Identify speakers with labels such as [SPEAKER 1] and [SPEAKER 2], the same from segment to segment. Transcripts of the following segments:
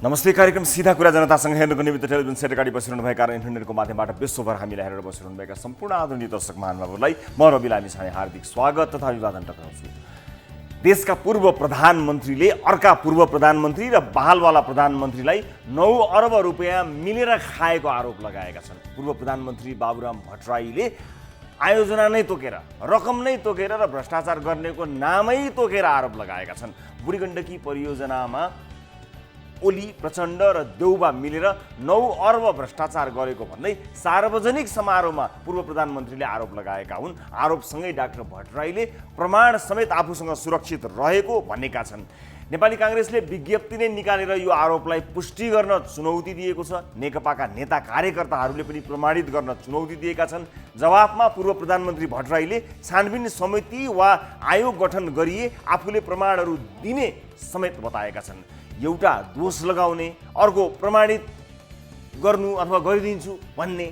[SPEAKER 1] नमस्ते। कार्यक्रम सीधा कुरा जनतासँग हेर्नुको निमित्त टेलिभिजन सेट अगाडि बसिरहनुभएका र इन्टरनेटको माध्यमबाट विश्वभर हामीलाई हेरेर बसिरहनुभएका सम्पूर्ण आदरणीय दर्शक महानुभावहरूलाई म रवि लामी छाने हार्दिक स्वागत तथा अभिवादन टक्राउँछु। देशका पूर्व प्रधानमन्त्रीले अर्का पूर्व प्रधानमन्त्री र बहालवाला प्रधानमन्त्रीलाई 9 अर्ब रुपियाँ मिलेर खाएको आरोप लगाएका छन्। पूर्व प्रधानमन्त्री बाबुराम भट्टराईले आयोजना नै तोकेर, रकम नै तोकेर र भ्रष्टाचार गर्नेको नामै तोकेर आरोप लगाएका छन्। बुढीगण्डकी परियोजनामा ओली, प्रचण्ड र देउबा मिलेर 9 अर्ब भ्रष्टाचार गरेको भन्दै सार्वजनिक समारोहमा पूर्व प्रधानमन्त्रीले आरोप लगाएका हुन्। आरोपसँगै डाक्टर भट्टराईले प्रमाण समेत आफूसँग सुरक्षित रहेको भनेका छन्। नेपाली कांग्रेसले विज्ञप्ति नै निकालेर यो आरोपलाई पुष्टि गर्न चुनौती दिएको छ। नेकपाका नेता कार्यकर्ताहरूले पनि प्रमाणित गर्न चुनौती दिएका छन्। जवाफमा पूर्व प्रधानमन्त्री भट्टराईले छानबिन समिति वा आयोग गठन गरिए आफूले प्रमाणहरू दिने समेत बताएका छन्। एउटा दोष लगाउने, अर्को प्रमाणित गर्नु अथवा गरिदिन्छु भन्ने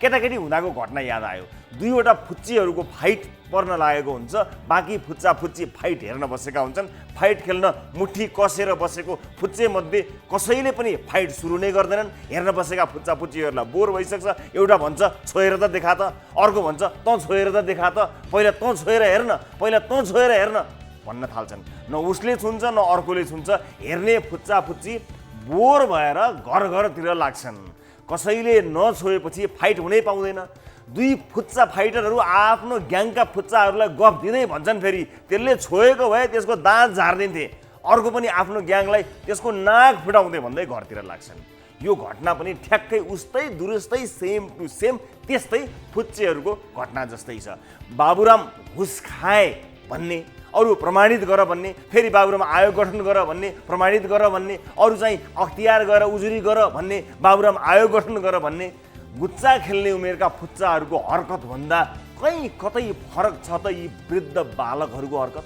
[SPEAKER 1] केटाकेटी हुँदाको घटना याद आयो। दुईवटा फुच्चीहरूको फाइट पर्न लागेको हुन्छ, बाँकी फुच्चा फुच्ची फाइट हेर्न बसेका हुन्छन्। फाइट खेल्न मुठी कसेर बसेको फुच्चे मध्ये कसैले पनि फाइट सुरु नै गर्दैनन्। हेर्न बसेका फुच्चा फुच्चीहरूलाई बोर भइसक्छ। एउटा भन्छ छोएर त देखा त, अर्को भन्छ तँ छोएर त देखा त, पहिला तँ छोएर हेर्न, पहिला तँ छोएर हेर्न भन्न थाल्छन्। न उसले छुन्छ न अर्कोले छुन्छ। हेर्ने फुच्चा फुच्ची बोर भएर घर घरतिर लाग्छन्। कसैले नछोएपछि फाइट हुनै पाउँदैन। दुई फुच्चा फाइटरहरू आफ्नो ग्याङका फुच्चाहरूलाई गफ दिँदै भन्छन् फेरि त्यसले छोएको भए त्यसको दाँत झारिदिन्थे, अर्को पनि आफ्नो ग्याङलाई त्यसको नाक फुटाउँदै भन्दै घरतिर लाग्छन्। यो घटना पनि ठ्याक्कै उस्तै दुरुस्तै सेम टु सेम त्यस्तै फुच्चेहरूको घटना जस्तै छ। बाबुराम घुस खाए भन्ने, अरू प्रमाणित गर भन्ने, फेरि बाबुराम आयोग गठन गर भन्ने, प्रमाणित गर भन्ने, अरू चाहिँ अख्तियार गर, उजुरी गर भन्ने, बाबुराम आयोग गठन गर भन्ने। गुच्चा खेल्ने उमेरका फुच्चाहरूको हरकतभन्दा कहीँ कतै फरक छ त यी वृद्ध बालकहरूको हरकत।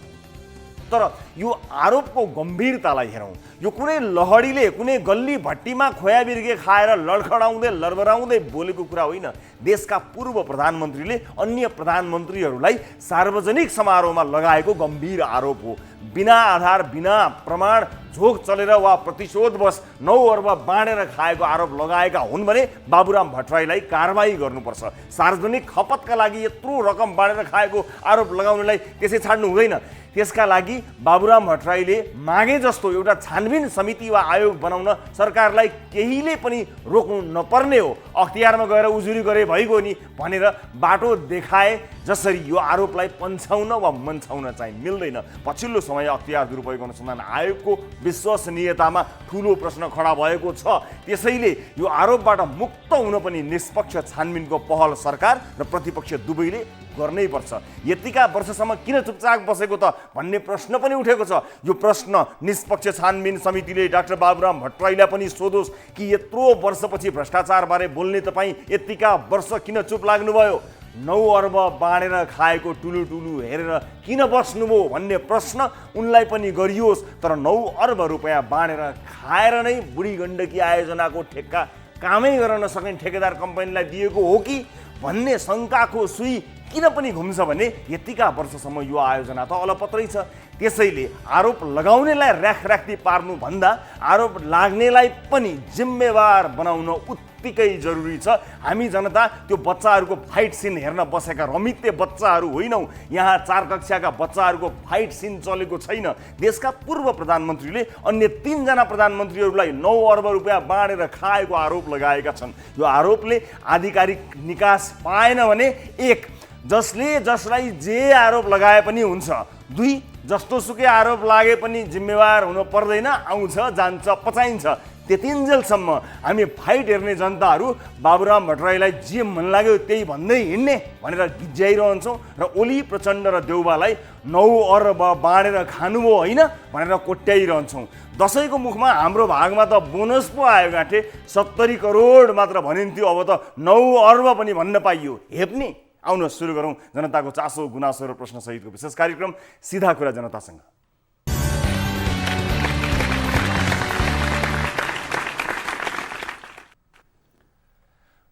[SPEAKER 1] तर यो आरोपको गम्भीरतालाई हेरौँ। यो कुनै लहडीले कुनै गल्ली भट्टीमा खोया बिर्गे खाएर लडखडाउँदै लडबडाउँदै बोलेको कुरा होइन। देशका पूर्व प्रधानमन्त्रीले अन्य प्रधानमन्त्रीहरूलाई सार्वजनिक समारोहमा लगाएको गम्भीर आरोप हो। बिना आधार, बिना प्रमाण, झोक चलेर वा प्रतिशोधवश 9 अर्ब बाँडेर खाएको आरोप लगाएका हुन् भने बाबुराम भट्टराईलाई कारबाही गर्नुपर्छ। सार्वजनिक खपतका लागि यत्रो रकम बाँडेर खाएको आरोप लगाउनेलाई त्यसै छाड्नु हुँदैन। त्यसका लागि बाबुराम भट्टराईले मागे जस्तो एउटा छानबिन समिति वा आयोग बनाउन सरकारलाई केहीले पनि रोक्नु नपर्ने हो। अख्तियारमा गएर उजुरी गरे भइगयो नि भनेर बाटो देखाए जसरी यो आरोपलाई पन्छाउन वा मन्छाउन चाहिँ मिल्दैन। पछिल्लो समय अख्तियार दुरुपयोग अनुसन्धान आयोगको विश्वसनीयतामा ठुलो प्रश्न खडा भएको छ। त्यसैले यो आरोपबाट मुक्त हुन पनि निष्पक्ष छानबिनको पहल सरकार र प्रतिपक्ष दुवैले गर्नै पर्छ। यतिका वर्षसम्म किन चुपचाप बसेको त भन्ने प्रश्न पनि उठेको छ। यो प्रश्न निष्पक्ष छानबिन समितिले डाक्टर बाबुराम भट्टराईलाई पनि सोधोस् कि यत्रो वर्षपछि भ्रष्टाचारबारे बोल्ने तपाईँ यतिका वर्ष किन चुप लाग्नुभयो? 9 अर्ब बाँडेर खाएको टुलु टुलु हेरेर किन बस्नुभयो भन्ने प्रश्न उनलाई पनि गरियोस्। तर 9 अर्ब रुपियाँ बाँडेर खाएर नै बुढी गण्डकी आयोजनाको ठेक्का कामै गर्न नसक्ने ठेकेदार कम्पनीलाई दिएको हो कि भन्ने शङ्काको सुई किन पनि घुम्छ भने यतिका वर्षसम्म यो आयोजना त अलपत्रै छ। त्यसैले आरोप लगाउनेलाई र्याखराख्ती पार्नुभन्दा आरोप लाग्नेलाई पनि जिम्मेवार बनाउन उत्तिकै जरुरी छ। हामी जनता त्यो बच्चाहरूको फाइट सिन हेर्न बसेका रमिते बच्चाहरू होइनौँ। यहाँ 4 कक्षाका बच्चाहरूको फाइट सिन चलेको छैन। देशका पूर्व प्रधानमन्त्रीले अन्य 3 जना प्रधानमन्त्रीहरूलाई 9 अर्ब रुपियाँ बाँडेर खाएको आरोप लगाएका छन्। यो आरोपले आधिकारिक निकास पाएन भने 1 जसले जसलाई जे आरोप लगाए पनि हुन्छ, 2 जस्तो सुकै आरोप लागे पनि जिम्मेवार हुन पर्दैन, आउँछ जान्छ पचाइन्छ। त्यतिन्जेलसम्म हामी फाइट हेर्ने जनताहरू बाबुराम भट्टराईलाई जे मन लाग्यो त्यही भन्दै हिँड्ने भनेर गिज्याइरहन्छौँ र ओली, प्रचण्ड र देउबालाई 9 अर्ब बाँडेर खानुभयो होइन भनेर कोट्याइरहन्छौँ। दसैँको मुखमा हाम्रो भागमा त बोनस पो आयो गाँठे, 70 करोड मात्र भनिन्थ्यो, अब त 9 अर्ब पनि भन्न पाइयो। हेप्ने। आउन सुरु गरौँ जनताको चासो, गुनासो र प्रश्न सहितको विशेष कार्यक्रम सीधा कुरा जनतासँग।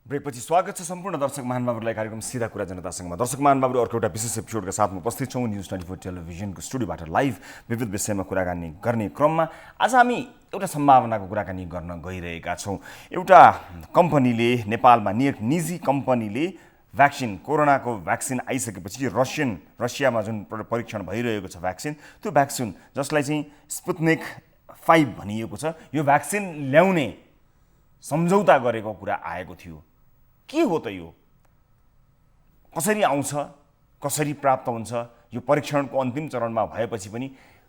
[SPEAKER 1] ब्रेकपछि स्वागत छ सम्पूर्ण दर्शक महानुभावहरूलाई कार्यक्रम सिधा कुरा जनतासँगमा। दर्शक महानुभावहरू अर्को एउटा विशेष एपिसोडका साथमा उपस्थित छौँ न्युज 24 टेलिभिजनको स्टुडियोबाट लाइभ विविध विषयमा कुराकानी गर्ने क्रममा आज हामी एउटा सम्भावनाको कुराकानी गर्न गइरहेका छौँ। एउटा कम्पनीले नेपालमा निजी कम्पनीले भ्याक्सिन कोरोनाको भ्याक्सिन आइसकेपछि रसियामा जुन परीक्षण भइरहेको छ भ्याक्सिन, त्यो भ्याक्सिन जसलाई चाहिँ स्पुत्निक 5 भनिएको छ, यो भ्याक्सिन ल्याउने सम्झौता गरेको कुरा आएको थियो। के हो त यो? कसरी आउँछ, कसरी प्राप्त हुन्छ? यो परीक्षणको अन्तिम चरणमा भएपछि पनि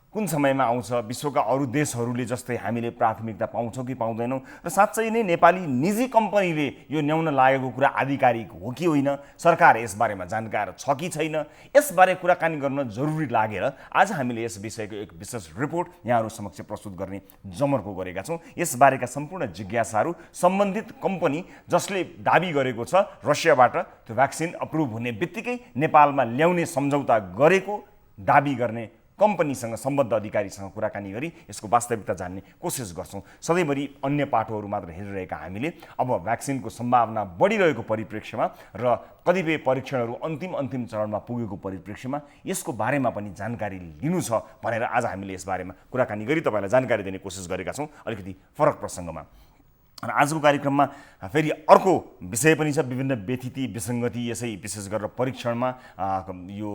[SPEAKER 1] कुन समयमा आउँछ? विश्वका अरू देशहरूले जस्तै हामीले प्राथमिकता पाउँछौँ कि पाउँदैनौँ? र साँच्चै नै नेपाली निजी कम्पनीले यो ल्याउन लागेको कुरा आधिकारिक हो कि होइन? सरकार यसबारेमा जानकार छ कि छैन? यसबारे कुराकानी गर्न जरुरी लागेर आज हामीले यस विषयको एक विशेष रिपोर्ट यहाँहरू समक्ष प्रस्तुत गर्ने जमर्को गरेका छौँ। यसबारेका सम्पूर्ण जिज्ञासाहरू सम्बन्धित कम्पनी जसले दाबी गरेको छ रसियाबाट त्यो भ्याक्सिन अप्रुभ हुने बित्तिकै नेपालमा ल्याउने सम्झौता गरेको दाबी गर्ने कम्पनीसँग सम्बद्ध अधिकारीसँग कुराकानी गरी यसको वास्तविकता जान्ने कोसिस गर्छौँ। सधैँभरि अन्य पाटोहरू मात्र हेरिरहेका हामीले अब भ्याक्सिनको सम्भावना बढिरहेको परिप्रेक्ष्यमा र कतिपय परीक्षणहरू अन्तिम चरणमा पुगेको परिप्रेक्ष्यमा यसको बारेमा पनि जानकारी लिनु छ भनेर आज हामीले यसबारेमा कुराकानी गरी तपाईँलाई जानकारी दिने कोसिस गरेका छौँ अलिकति फरक प्रसङ्गमा। र आजको कार्यक्रममा फेरि अर्को विषय पनि छ, विभिन्न व्यथिति विसङ्गति यसै विशेष गरेर परीक्षणमा यो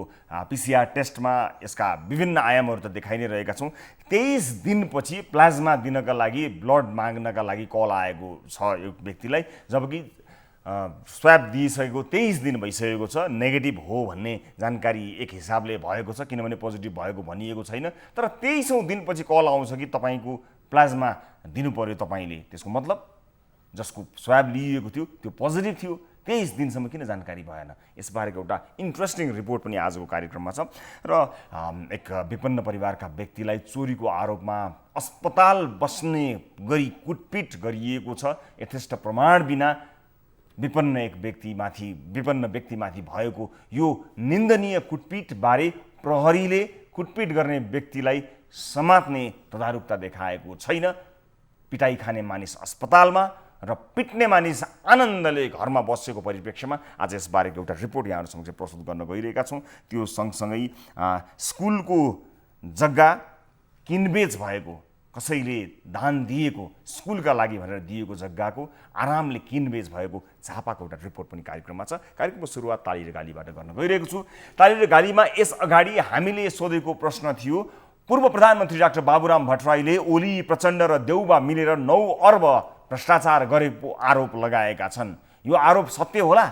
[SPEAKER 1] PCR टेस्टमा यसका विभिन्न आयामहरू त देखाइ नै रहेका छौँ। 23 दिनपछि प्लाज्मा दिनका लागि ब्लड माग्नका लागि कल आएको छ यो व्यक्तिलाई, जबकि स्वाब दिइसकेको 23 दिन भइसकेको छ। नेगेटिभ हो भन्ने जानकारी एक हिसाबले भएको छ किनभने पोजिटिभ भएको भनिएको छैन, तर 23औं दिनपछि कल आउँछ कि तपाईँको प्लाज्मा दिनु पर्यो तपाईँले। त्यसको मतलब जसको स्वाब लिइएको थियो त्यो पोजिटिभ थियो, 23 दिनसम्म किन जानकारी भएन? यसबारेको एउटा इन्ट्रेस्टिङ रिपोर्ट पनि आजको कार्यक्रममा छ। र एक विपन्न परिवारका व्यक्तिलाई चोरीको आरोपमा अस्पताल बस्ने गरी कुटपिट गरिएको छ। यथेष्ट प्रमाण बिना विपन्न व्यक्तिमाथि भएको यो निन्दनीय कुटपिटबारे प्रहरीले कुटपिट गर्ने व्यक्तिलाई समात्ने तदारुकता देखाएको छैन। पिटाई खाने मानिस अस्पतालमा र पिट्ने मानिस आनन्दले घरमा बसेको परिप्रेक्ष्यमा आज यसबारेको एउटा रिपोर्ट यहाँहरू समक्ष प्रस्तुत गर्न गइरहेका छौँ। त्यो सँगसँगै स्कुलको जग्गा किनबेच भएको, कसैले दान दिएको स्कुलका लागि भनेर दिएको जग्गाको आरामले किनबेच भएको झापाको एउटा रिपोर्ट पनि कार्यक्रममा छ। कार्यक्रमको सुरुवात ताली र गालीबाट गर्न गइरहेको छु। ताली र गालीमा यस अगाडि हामीले सोधेको प्रश्न थियो, पूर्व प्रधानमन्त्री डाक्टर बाबुराम भट्टराईले ओली, प्रचण्ड र देउबा मिलेर 9 अर्ब भ्रष्टाचार गरेको आरोप लगाएका छन्। यो आरोप सत्य होला?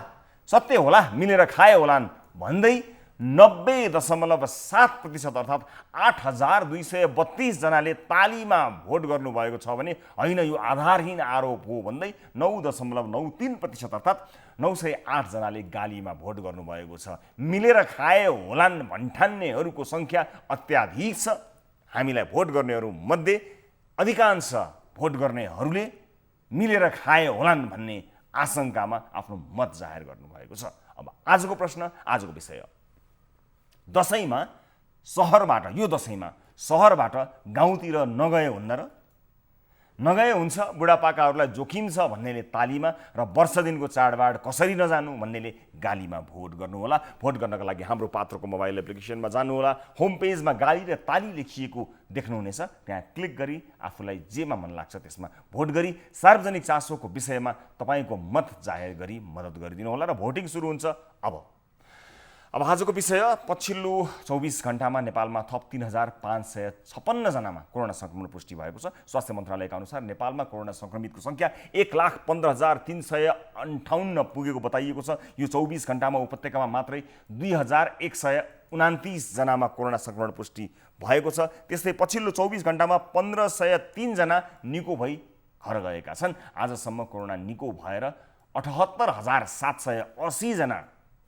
[SPEAKER 1] सत्य होला, मिलेर खाए होलान् भन्दै 90.7% अर्थात् 8232 जनाले तालीमा भोट गर्नुभएको छ भने होइन यो आधारहीन आरोप हो भन्दै 9.93% अर्थात् 908 जनाले गालीमा भोट गर्नुभएको छ। मिलेर खाए होलान् भन्ठान्नेहरूको सङ्ख्या अत्याधिक छ। हामीलाई भोट गर्नेहरू मध्ये अधिकांश भोट गर्नेहरूले मिलेर खाए होलान् भन्ने आशंकामा आफ्नो मत जाहेर गर्नुभएको छ। अब आजको प्रश्न, आजको विषय, दशैंमा सहरबाट गाउँतिर नगए हुन्न र? नगए हुन्छ बुढापाकाहरूलाई जोखिम छ भन्नेले तालीमा र वर्ष दिनको चाडबाड कसरी नजानु भन्नेले गालीमा भोट गर्नु होला। भोट गर्नका लागि हाम्रो पात्रको मोबाइल एप्लिकेसनमा जानुहोला। होम पेजमा गाली र ताली लेखिएको देख्नुहुनेछ, त्यहाँ क्लिक गरी आफूलाई जेमा मन लाग्छ त्यसमा भोट गरी सार्वजनिक चासोको विषयमा तपाईँको मत जाहेर गरी मद्दत गरिदिनु होला र भोटिङ सुरु हुन्छ अब आजको विषय, पछिल्लो 24 घण्टामा नेपालमा थप 3556 जनामा कोरोना संक्रमण पुष्टि भएको छ। स्वास्थ्य मन्त्रालयका अनुसार नेपालमा कोरोना संक्रमितको संख्या 1,15,358 पुगेको बताइएको छ। यो 24 घण्टामा उपत्यकामा मात्रै 2129 जनामा कोरोना संक्रमण पुष्टि भएको छ। त्यस्तै पछिल्लो 24 घण्टामा 1503 जना निको भई घर गएका छन्। आजसम्म कोरोना निको भएर 78,780 जना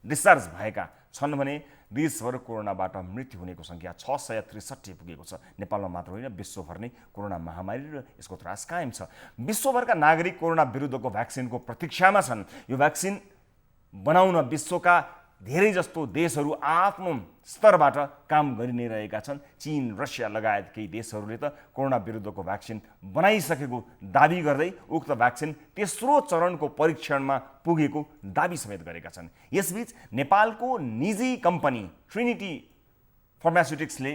[SPEAKER 1] डिस्चार्ज भएका छन् भने देशभर कोरोनाबाट मृत्यु हुनेको संख्या 663 पुगेको छ। नेपालमा मात्र होइन, विश्वभर नै कोरोना महामारी र यसको त्रास कायम छ। विश्वभरका नागरिक कोरोना विरुद्धको भ्याक्सिनको प्रतीक्षामा छन्। यो भ्याक्सिन बनाउन विश्वका धेरै जस्तो देशहरू आफ्नो स्तरबाट काम गरि नै रहेका छन्। चीन, रसिया लगायत केही देशहरूले त कोरोना विरुद्धको भ्याक्सिन बनाइसकेको दाबी गर्दै उक्त भ्याक्सिन तेस्रो चरणको परीक्षणमा पुगेको दाबी समेत गरेका छन्। यसबीच नेपालको निजी कम्पनी ट्रिनिटी फार्मास्युटिक्सले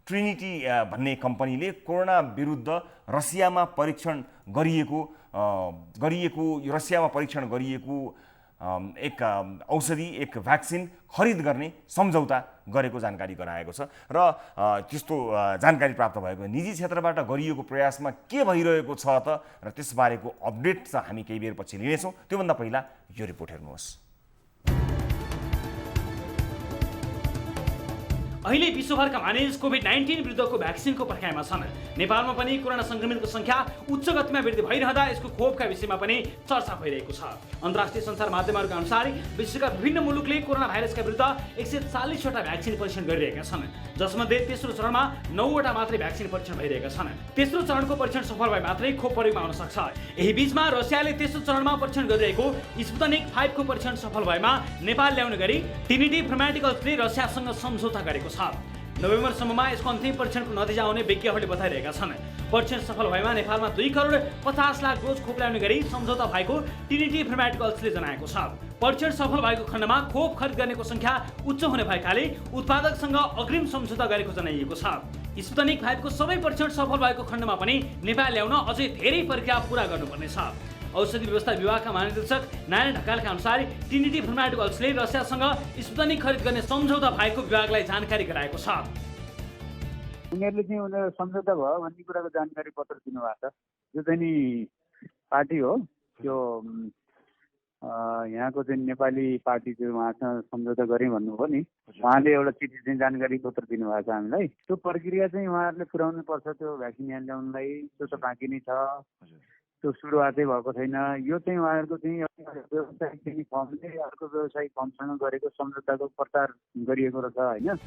[SPEAKER 1] ट्रिनिटी भन्ने कम्पनीले कोरोना विरुद्ध रसियामा परीक्षण गरिएको एक औषधि, एक भ्याक्सिन खरिद गर्ने सम्झौता गरेको जानकारी गराएको छ। र त्यस्तो जानकारी प्राप्त भएको निजी क्षेत्रबाट गरिएको प्रयासमा के भइरहेको छ त र त्यसबारेको अपडेट चाहिँ हामी केही बेरपछि लिनेछौँ। त्योभन्दा पहिला यो रिपोर्ट हेर्नुहोस्।
[SPEAKER 2] अहिले विश्वभरका मानिस कोभिड-19 विरुद्धको भ्याक्सिनको पर्खाइमा छन्। नेपालमा पनि कोरोना संक्रमितको संख्या उच्च गतिमा वृद्धि भइरहँदा यसको खोपका विषयमा पनि चर्चा भइरहेको छ। अन्तर्राष्ट्रिय सञ्चार माध्यमहरूका अनुसार विश्वका विभिन्न मुलुकले कोरोना भाइरसका विरुद्ध 140 वटा भ्याक्सिन परीक्षण गरिरहेका छन्, जसमध्ये तेस्रो चरणमा 9 वटा मात्रै भ्याक्सिन परीक्षण भइरहेका छन्। तेस्रो चरणको परीक्षण सफल भए मात्रै खोप प्रयोगमा आउन सक्छ। यही बीचमा रसियाले तेस्रो चरणमा परीक्षण गरिरहेको स्पुतनिक 5 को परीक्षण सफल भएमा नेपाल ल्याउने गरी ट्रिनिटी फार्मास्युटिकल्सले रसियासँग सम्झौता गरेको छ। नोभेम्बरसम्ममा यसको अन्तिम परीक्षणको नतिजा आउने विज्ञहरूले बताइरहेका छन्। परीक्षण सफल भएमा नेपालमा 2 करोड 50 लाख डोज खोप ल्याउने गरी सम्झौता भएको ट्रिनिटी फार्मास्युटिकल्सले जनाएको छ। परीक्षण सफल भएको खण्डमा खोप खरिद गर्नेको संख्या उच्च हुने भएकाले उत्पादकसँग अग्रिम सम्झौता गरेको जनाइएको छ। स्पुतनिक 5 को सबै परीक्षण सफल भएको खण्डमा पनि नेपाल ल्याउन अझै धेरै प्रक्रिया पूरा गर्नुपर्नेछ। औषधि व्यवस्था विभागका महानिर्देशक नारायण ढकालका अनुसार ट्रिनिटी फार्मास्युटिकल्सले रसियासँग स्पुतनिक खरिद गर्ने सम्झौता भएको विभागलाई जानकारी गराएको छ।
[SPEAKER 3] उनीहरूले चाहिँ उनीहरू सम्झौता भयो भन्ने कुराको जानकारी पत्र दिनुभएको छ। यो चाहिँ नि पार्टी हो, त्यो यहाँको चाहिँ नेपाली पार्टी चाहिँ उहाँसँग सम्झौता गरेँ भन्नुभयो नि, उहाँले एउटा चिठी चाहिँ जानकारी पत्र दिनुभएको छ हामीलाई। त्यो प्रक्रिया चाहिँ उहाँहरूले पुर्याउनु पर्छ। त्यो भ्याक्सिन यहाँ ल्याउनलाई त्यो त बाँकी नै छ, त्यो सुरुवातै भएको छैन। यो चाहिँ उहाँहरूको चाहिँ व्यावसायिक फर्मले अर्को व्यावसायिक फर्मसँग गरेको सम्झौताको प्रचार गरिएको रहेछ होइन।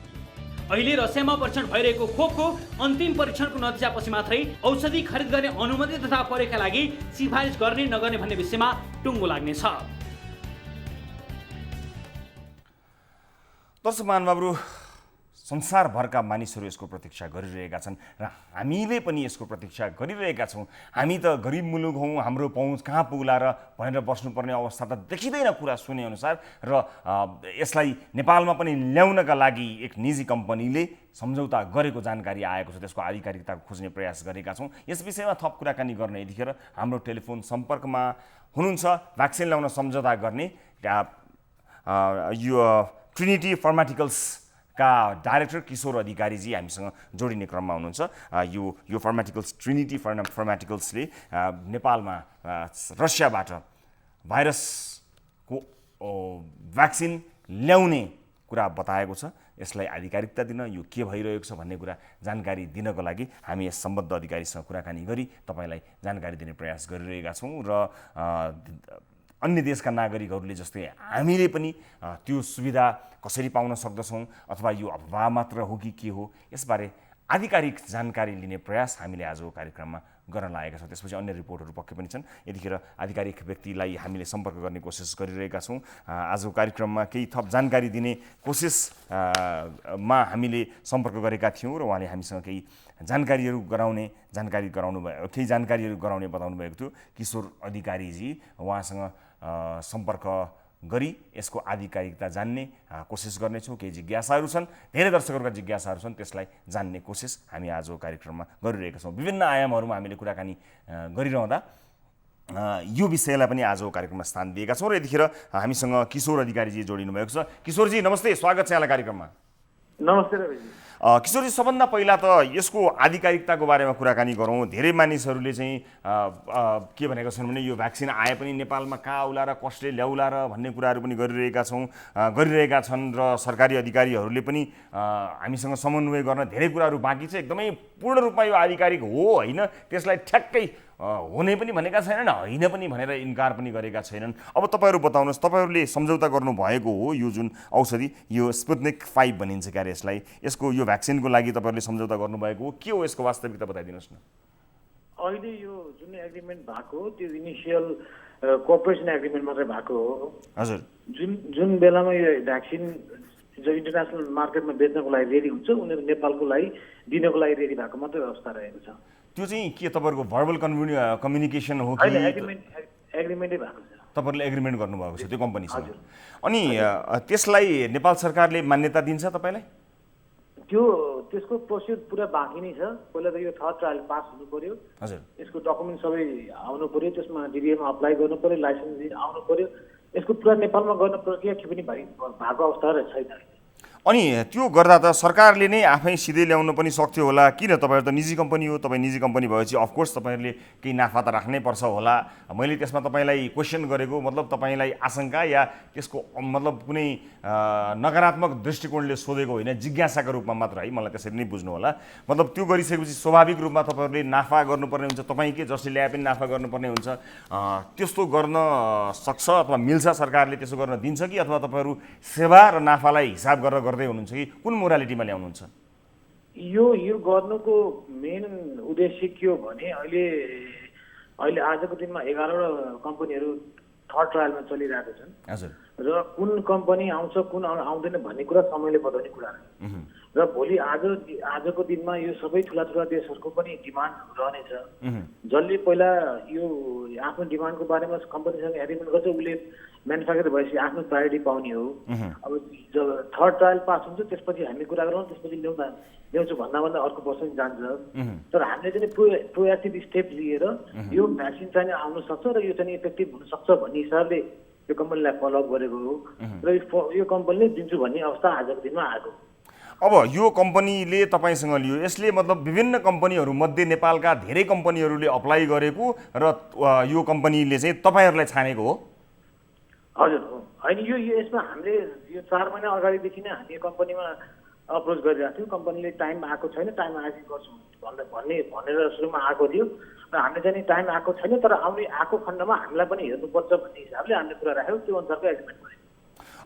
[SPEAKER 2] अहिले रसियामा परीक्षण भइरहेको खोपको अन्तिम परीक्षणको नतिजापछि मात्रै औषधि खरिद गर्ने अनुमति तथा प्रयोगका लागि सिफारिस गर्ने नगर्ने भन्ने विषयमा टुङ्गो लाग्नेछ।
[SPEAKER 1] दर्शक महानुभावहरू, संसारभरका मानिसहरू यसको प्रतीक्षा गरिरहेका छन् र हामीले पनि यसको प्रतीक्षा गरिरहेका छौँ। हामी त गरिब मुलुक हौँ, हाम्रो पहुँच कहाँ पुग्ला र भनेर बस्नुपर्ने अवस्था त देखिँदैन कुरा सुनेअनुसार। र यसलाई नेपालमा पनि ल्याउनका लागि एक निजी कम्पनीले सम्झौता गरेको जानकारी आएको छ। त्यसको आधिकारिकता खोज्ने प्रयास गरेका छौँ। यस विषयमा थप कुराकानी गर्न यतिखेर हाम्रो टेलिफोन सम्पर्कमा हुनुहुन्छ भ्याक्सिन ल्याउन सम्झौता गर्ने यो ट्रिनिटी फार्मास्युटिकल्स का डाइरेक्टर किशोर अधिकारीजी हामीसँग जोडिने क्रममा हुनुहुन्छ। यो फार्मास्युटिकल्स ट्रिनिटी फार्मास्युटिकल्सले नेपालमा रसियाबाट भाइरसको भ्याक्सिन ल्याउने कुरा बताएको छ। यसलाई आधिकारिकता दिन, यो के भइरहेको छ भन्ने कुरा जानकारी दिनको लागि हामी यस सम्बद्ध अधिकारीसँग कुराकानी गरी तपाईँलाई जानकारी दिने प्रयास गरिरहेका छौँ। र अन्य देशका नागरिकहरूले जस्तै हामीले पनि त्यो सुविधा कसरी पाउन सक्दछौँ अथवा यो अफवाह मात्र हो कि के हो, यसबारे आधिकारिक जानकारी लिने प्रयास हामीले आजको कार्यक्रममा गर्न लागेका छौँ। त्यसपछि अन्य रिपोर्टहरू पक्कै पनि छन्। यतिखेर आधिकारिक व्यक्तिलाई हामीले सम्पर्क गर्ने कोसिस गरिरहेका छौँ। आजको कार्यक्रममा केही थप जानकारी दिने कोसिसमा हामीले सम्पर्क गरेका थियौँ र उहाँले हामीसँग केही जानकारीहरू गराउने बताउनु भएको थियो। किशोर अधिकारीजी, उहाँसँग सम्पर्क गरी यसको आधिकारिकता जान्ने कोसिस गर्नेछौँ। केही जिज्ञासाहरू छन्, धेरै दर्शकहरूका जिज्ञासाहरू छन्, त्यसलाई जान्ने कोसिस हामी आजको कार्यक्रममा गरिरहेका छौँ। विभिन्न आयामहरूमा हामीले कुराकानी गरिरहँदा यो विषयलाई पनि आजको कार्यक्रममा स्थान दिएका छौँ। र यतिखेर हामीसँग किशोर अधिकारीजी जोडिनु भएको छ। किशोरजी नमस्ते, स्वागत छ यहाँलाई कार्यक्रममा।
[SPEAKER 4] नमस्ते रविजी।
[SPEAKER 1] किशोरजी, सबभन्दा पहिला त यसको आधिकारिकताको बारेमा कुराकानी गरौँ। धेरै मानिसहरूले चाहिँ के भनेका छन् भने यो भ्याक्सिन आए पनि नेपालमा कहाँ आउला र कसले ल्याउला र भन्ने कुराहरू पनि गरिरहेका छन् र सरकारी अधिकारीहरूले पनि हामीसँग समन्वय गर्न धेरै कुराहरू बाँकी छ। एकदमै पूर्ण रूपमा यो आधिकारिक हो होइन, त्यसलाई ठ्याक्कै हुने पनि भनेका छैनन्, होइन पनि भनेर इन्कार पनि गरेका छैनन्। अब तपाईँहरू बताउनुहोस्, तपाईँहरूले सम्झौता गर्नुभएको हो यो जुन औषधि, यो स्पुतनिक 5 भनिन्छ क्यारे यसलाई, यसको यो भ्याक्सिनको लागि तपाईँहरूले सम्झौता गर्नुभएको हो, के हो यसको वास्तविकता बताइदिनुहोस् न।
[SPEAKER 4] अहिले यो जुन एग्रिमेन्ट भएको त्यो इनिसियल कोअपरेसन एग्रिमेन्ट मात्रै भएको हो।
[SPEAKER 1] हजुर
[SPEAKER 4] जुन बेलामा यो भ्याक्सिन जो इन्टरनेसनल मार्केटमा बेच्नको लागि रेडी हुन्छ उनीहरू नेपालको लागि दिनको लागि रेडी भएको मात्रै अवस्था रहेको छ।
[SPEAKER 1] त्यो चाहिँ के तपाईँहरूको भर्बल कम्युनिकेसन हो कि
[SPEAKER 4] एग्रिमेन्टै भएको छ।
[SPEAKER 1] तपाईँहरूले एग्रिमेन्ट गर्नुभएको छ त्यो कम्पनीसँग? अनि त्यसलाई नेपाल सरकारले मान्यता दिन्छ तपाईँलाई?
[SPEAKER 4] त्यसको प्रोसेस पुरा बाँकी नै छ। पहिला त यो थर्ड ट्रायल पास हुनु पर्यो।
[SPEAKER 1] हजुर
[SPEAKER 4] यसको डकुमेन्ट सबै आउनु पर्यो, त्यसमा डिडिएमा अप्लाई गर्नु पर्यो, लाइसेन्स आउनु पर्यो। यसको पुरा नेपालमा गर्न प्रक्रिया के पनि भएको अवस्था छैन।
[SPEAKER 1] अनि त्यो गर्दा त सरकारले नै आफै सिधै ल्याउनु पनि सक्थ्यो होला। किन? तपाईँहरू त निजी कम्पनी हो, तपाईँ निजी कम्पनी भएपछि अफकोर्स तपाईँहरूले केही नाफा त राख्नै पर्छ होला। मैले त्यसमा तपाईँलाई क्वेसन गरेको मतलब तपाईँलाई आशंका या त्यसको मतलब कुनै नकारात्मक दृष्टिकोणले सोधेको होइन, जिज्ञासाको रूपमा मात्र है, मलाई त्यसरी नै बुझ्नु होला। मतलब त्यो गरिसकेपछि स्वाभाविक रूपमा तपाईँहरूले नाफा गर्नुपर्ने हुन्छ, तपाईँ के जसले ल्याए पनि नाफा गर्नुपर्ने हुन्छ। त्यस्तो गर्न सक्छ अथवा मिल्छ, सरकारले त्यसो गर्न दिन्छ कि? अथवा तपाईँहरू सेवा र नाफालाई हिसाब गरेर गर्दै हुनुहुन्छ कि कुन मोरालिटीमा ल्याउनुहुन्छ?
[SPEAKER 4] यो गर्नुको मेन उद्देश्य के हो भने अहिले आजको दिनमा 11वटा कम्पनीहरू थर्ड ट्रायलमा चलिरहेको छन्।
[SPEAKER 1] हजुर
[SPEAKER 4] र कुन कम्पनी आउँछ कुन आउँदैन भन्ने कुरा समयले बताउने कुरा हो। र भोलि आजको दिनमा यो सबै ठुला देशहरूको पनि डिमान्ड रहनेछ। जसले पहिला यो आफ्नो डिमान्डको बारेमा कम्पनीसँग एग्रिमेन्ट गर्छ उसले म्यानुफ्याक्चर भएपछि आफ्नो प्रायोरिटी पाउने हो। अब जब थर्ड ट्रायल पास हुन्छ त्यसपछि हामी कुरा गरौँ, त्यसपछि ल्याउँछु भन्दा अर्को वर्ष जान्छ। तर हामीले चाहिँ प्रोएक्टिभ स्टेप लिएर यो भ्याक्सिन चाहिँ आउन सक्छ र यो चाहिँ इफेक्टिभ हुनसक्छ भन्ने हिसाबले यो कम्पनीलाई फलोअप गरेको हो र यो कम्पनीले दिन्छु भन्ने अवस्था आजको दिनमा आएको।
[SPEAKER 1] अब यो कम्पनीले तपाईँसँग लियो, यसले मतलब विभिन्न कम्पनीहरू मध्ये नेपालका धेरै कम्पनीहरूले अप्लाई गरेको र यो कम्पनीले चाहिँ तपाईँहरूलाई छानेको हो?
[SPEAKER 4] हजुर हो। होइन यो यसमा हामीले यो 4 महिना अगाडिदेखि नै हामी कम्पनीमा अप्रोच गरिरहेको थियौँ। कम्पनीले टाइम आएको छैन, टाइम आएपछि गर्छु भनेर सुरुमा आएको थियो र हामीले चाहिँ टाइम आएको छैन तर आएको खण्डमा हामीलाई पनि हेर्नुपर्छ भन्ने हिसाबले हामीले कुरा राख्यौँ। त्यो अनुसारको एग्रिमेन्ट गर्यौँ।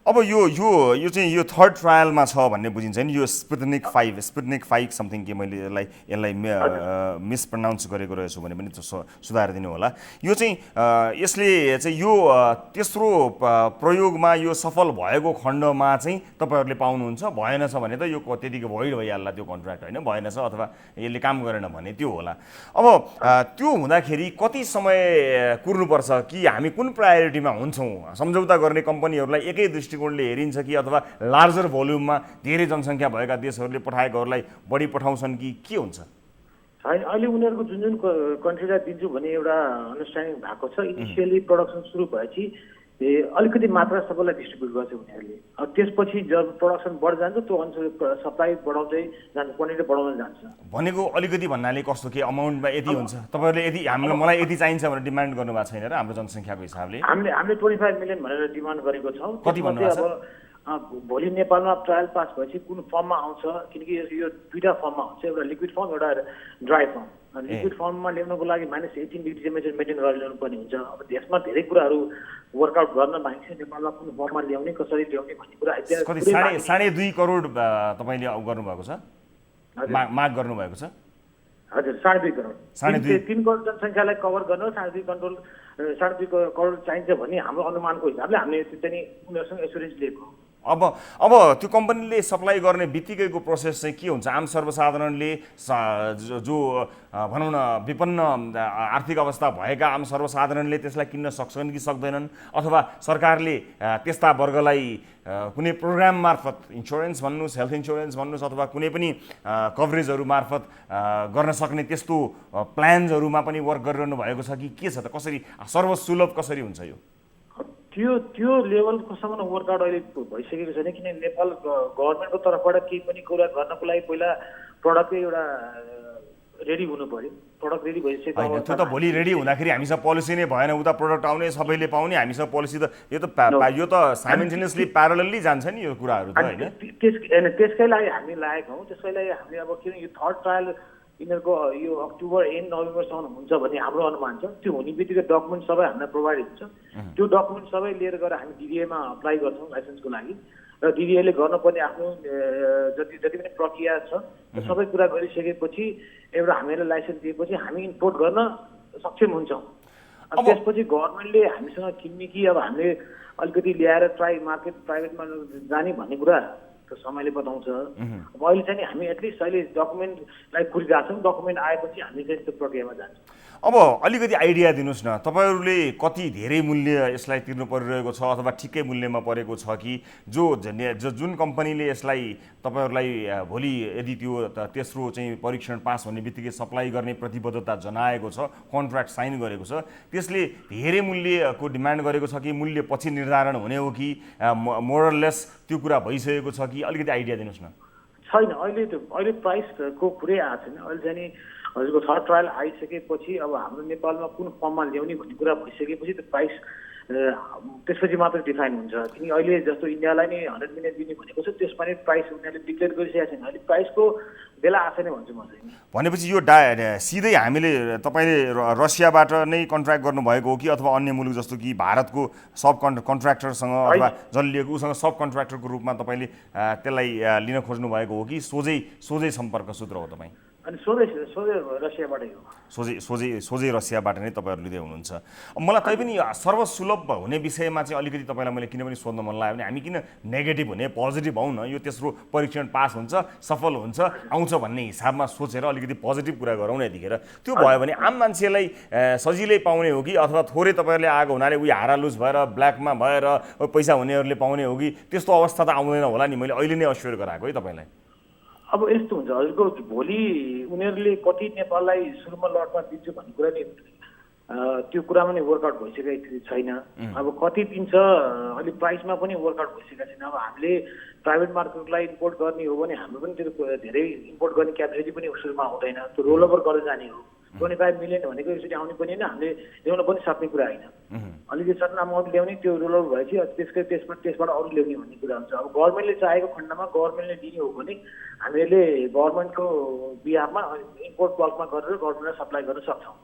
[SPEAKER 1] अब यो चाहिँ यो थर्ड ट्रायलमा छ भन्ने बुझिन्छ नि? यो स्पुटनिक 5 समथिङ के मैले यसलाई मिसप्रनाउन्स गरेको रहेछु भने पनि सुधार दिनु होला। यो चाहिँ यसले चाहिँ यो तेस्रो प्रयोगमा यो सफल भएको खण्डमा चाहिँ तपाईँहरूले पाउनुहुन्छ, भएन छ भने त यो त्यतिकै भोइड भइहाल्ला त्यो कन्ट्र्याक्ट होइन, भएन छ अथवा यसले काम गरेन भने त्यो होला। अब त्यो हुँदाखेरि कति समय कुर्नुपर्छ कि हामी कुन प्रायोरिटीमा हुन्छौँ? सम्झौता गर्ने कम्पनीहरूलाई एकै दृष्टिकोणले हेरिन्छ कि अथवा लार्जर भोल्युममा धेरै जनसङ्ख्या भएका देशहरूले पठाएकोहरूलाई बढी पठाउँछन् कि के हुन्छ?
[SPEAKER 4] अहिले उनीहरूको जुन कन्ट्रीलाई दिन्छु भन्ने एउटा अन्डरस्ट्यान्डिङ भएको छ। इनिसियली प्रोडक्सन सुरु भएपछि अलिकति मात्रा सबैलाई डिस्ट्रिब्युट गर्छ उनीहरूले। अब त्यसपछि जब प्रोडक्सन बढ्दै जान्छ त्यो अनुसार सप्लाई बढाउँदै जान्छ, क्वान्टिटी बढाउँदै जान्छ।
[SPEAKER 1] भनेको अलिकति भन्नाले कस्तो के अमाउन्टमा यति हुन्छ? तपाईँहरूले यदि मलाई यति चाहिन्छ भनेर डिमान्ड गर्नुभएको छैन र हाम्रो जनसङ्ख्याको हिसाबले?
[SPEAKER 4] हामीले 25 मिलियन भनेर डिमान्ड गरेको छौँ।
[SPEAKER 1] कति भन्नुभएको छ?
[SPEAKER 4] भोलि नेपालमा ट्रायल पास भएपछि कुन फर्ममा आउँछ, किनकि यो दुईवटा फर्ममा हुन्छ, एउटा लिक्विड फर्म एउटा ड्राई फर्म। लिक्विड फर्ममा ल्याउनको लागि -18 डिग्री टेम्परेचर मेन्टेन गरेर ल्याउनु पर्ने हुन्छ। अब देशमा धेरै कुराहरू वर्कआउट गर्न बाँकी छ। नेपालमा कुन फर्ममा ल्याउने, कसरी ल्याउने भन्ने कुरा
[SPEAKER 1] 2.5 करोड तपाईँले गर्नुभएको छ, माग गर्नुभएको छ?
[SPEAKER 4] हजुर 2.5 करोड। 3 करोड जनसङ्ख्यालाई कभर गर्न 2.5 करोड चाहिन्छ भन्ने हाम्रो अनुमानको हिसाबले हामीले चाहिँ उनीहरूसँग एस्युरेन्स लिएको।
[SPEAKER 1] अब त्यो कम्पनीले सप्लाई गर्ने बित्तिकैको प्रोसेस चाहिँ के हुन्छ? आम सर्वसाधारणले जो भनौँ न विपन्न आर्थिक अवस्था भएका आम सर्वसाधारणले त्यसलाई किन्न सक्छन् कि सक्दैनन्? अथवा सरकारले त्यस्ता वर्गलाई कुनै प्रोग्राम मार्फत, इन्सुरेन्स भन्नुहोस्, हेल्थ इन्सुरेन्स भन्नुहोस्, अथवा कुनै पनि कभरेजहरू मार्फत गर्न सक्ने त्यस्तो प्लान्सहरूमा पनि वर्क गरिरहनु भएको छ कि के छ त? कसरी सर्वसुलभ कसरी हुन्छ यो?
[SPEAKER 4] त्यो लेभलकोसम्म वर्कआउट अहिले भइसकेको छैन, किन नेपाल गभर्मेन्टको तर्फबाट केही पनि कुरा गर्नको लागि पहिला प्रडक्टै एउटा रेडी हुनु पर्यो। प्रडक्ट रेडी भइसकेको
[SPEAKER 1] होइन, त्यो त भोलि रेडी हुँदाखेरि हामीसँग पोलिसी नै भएन, उता प्रडक्ट आउने सबैले पाउने, हामीसँग पोलिसी त यो त साइमल्टेनियसली प्यारलली जान्छ नि यो कुराहरू त होइन?
[SPEAKER 4] त्यसकै लागि हामी लागेको हौँ। त्यसकै लागि हामीले अब किन यो थर्ड ट्रायल यिनीहरूको यो अक्टोबर एन्ड नोभेम्बरसम्म हुन्छ भन्ने हाम्रो अनुमान छ। त्यो हुने बित्तिकै डकुमेन्ट सबै हामीलाई प्रोभाइड हुन्छ। त्यो डकुमेन्ट सबै लिएर गएर हामी डिडिएमा अप्लाई गर्छौँ लाइसेन्सको लागि, र डिडिएले गर्नुपर्ने आफ्नो जति पनि प्रक्रिया छ सबै कुरा गरिसकेपछि एउटा हामीलाई लाइसेन्स दिएपछि हामी इम्पोर्ट गर्न सक्षम हुन्छौँ। त्यसपछि गभर्मेन्टले हामीसँग किन्ने कि अब हामीले अलिकति ल्याएर मार्केट प्राइभेटमा जाने भन्ने कुरा त समयले बताउँछ। अब अहिले चाहिँ हामी एटलिस्ट अहिले डकुमेन्टलाई कुरिरहेको छौँ, डकुमेन्ट आएपछि हामी चाहिँ त्यो प्रक्रियामा जान्छौँ।
[SPEAKER 1] अब अलिकति आइडिया दिनुहोस् न, तपाईँहरूले कति धेरै मूल्य यसलाई तिर्नु परिरहेको छ अथवा ठिकै मूल्यमा परेको छ कि जुन कम्पनीले यसलाई तपाईँहरूलाई भोलि यदि त्यो तेस्रो चाहिँ परीक्षण पास हुने बित्तिकै सप्लाई गर्ने प्रतिबद्धता जनाएको छ, कन्ट्र्याक्ट साइन गरेको छ, त्यसले धेरै मूल्यको डिमान्ड गरेको छ कि मूल्य पछि निर्धारण हुने हो कि मोरलेस त्यो कुरा भइसकेको छ कि अलिकति आइडिया दिनुहोस् न।
[SPEAKER 4] छैन, अहिले प्राइसको कुरै आएको छैन। अहिले चाहिँ नि हजुरको थर्ड ट्रायल आइसकेपछि अब हाम्रो नेपालमा कुन फर्ममा ल्याउने भन्ने कुरा भइसकेपछि त्यो प्राइस त्यसपछि मात्र डिफाइन हुन्छ। किनकि अहिले जस्तो इन्डियालाई नै 100 मिलियन दिने भनेको छ, त्यसमा नै प्राइस उनीहरूले डिक्लेयर गरिसकेको छैन। अहिले प्राइसको बेला आएको छैन भन्छु म चाहिँ।
[SPEAKER 1] भनेपछि यो सिधै हामीले तपाईँले रसियाबाट नै कन्ट्र्याक्ट गर्नुभएको हो कि अथवा अन्य मुलुक जस्तो कि भारतको सब कन्ट्र्याक्टरसँग अथवा जसले लिएको उसँग सब कन्ट्र्याक्टरको रूपमा तपाईँले त्यसलाई लिन खोज्नु भएको हो कि सोझै सम्पर्क सूत्र हो तपाईँ?
[SPEAKER 4] अनि सोझै रसियाबाटै हो।
[SPEAKER 1] सोझै रसियाबाट नै तपाईँहरू लिँदै हुनुहुन्छ। मलाई तैपनि सर्वसुलभ हुने विषयमा चाहिँ अलिकति तपाईँलाई मैले किन पनि सोध्न मन लाग्यो भने हामी किन नेगेटिभ हुने, पोजिटिभ हौँ न, यो तेस्रो परीक्षण पास हुन्छ, सफल हुन्छ, आउँछ भन्ने हिसाबमा सोचेर अलिकति पोजिटिभ कुरा गरौँ न यतिखेर। त्यो भयो भने आम मान्छेलाई सजिलै पाउने हो कि अथवा थोरै तपाईँहरूले आएको हुनाले उयो हारालुज भएर ब्ल्याकमा भएर पैसा हुनेहरूले पाउने हो कि त्यस्तो अवस्था त आउँदैन होला नि? मैले अहिले नै अस्योर गराएको है तपाईँलाई।
[SPEAKER 4] अब यस्तो हुन्छ हजुरको, भोलि उनीहरूले कति नेपाललाई सुरुमा लटमा दिन्छ भन्ने कुरा नि त्यो कुरामा नै वर्कआउट भइसकेको छैन। अब कति दिन्छ अहिले प्राइसमा पनि वर्कआउट भइसकेको छैन। अब हामीले प्राइभेट मार्केटलाई इम्पोर्ट गर्ने हो भने हाम्रो पनि त्यो धेरै इम्पोर्ट गर्ने क्यापेसिटी पनि सुरुमा हुँदैन, त्यो रोल ओभर गरेर जाने हो। 25 मिलियन भनेको यसरी आउने पनि होइन, हामीले ल्याउन पनि सक्ने कुरा होइन। अलिकति सर्टन अमाउन्ट ल्याउने, त्यो रोल ओभर भएपछि त्यसबाट अरू ल्याउने भन्ने कुरा हुन्छ। अब गभर्मेन्टले चाहेको खण्डमा गभर्मेन्टले दिने हो भने हामीले गभर्मेन्टको बिहाफमा इम्पोर्ट बल्कमा गरेर गभर्मेन्टलाई सप्लाई गर्न सक्छौँ।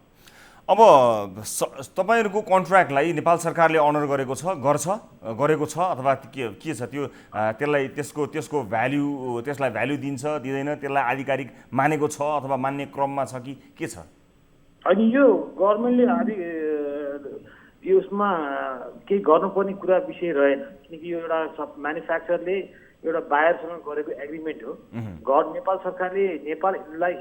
[SPEAKER 1] अब तपाईँहरूको कन्ट्र्याक्टलाई नेपाल सरकारले अनर गरेको छ अथवा के छ त्यो त्यसको भ्याल्यु, त्यसलाई भ्याल्यु दिन्छ दिँदैन, त्यसलाई आधिकारिक मानेको छ अथवा मान्ने क्रममा छ कि के छ?
[SPEAKER 4] अनि यो गभर्मेन्टले यसमा केही गर्नुपर्ने कुरा विषय रहेन, किनकि यो एउटा म्यानुफ्याक्चरले एउटा बायरसँग गरेको एग्रिमेन्ट हो। नेपाल सरकारले नेपाललाई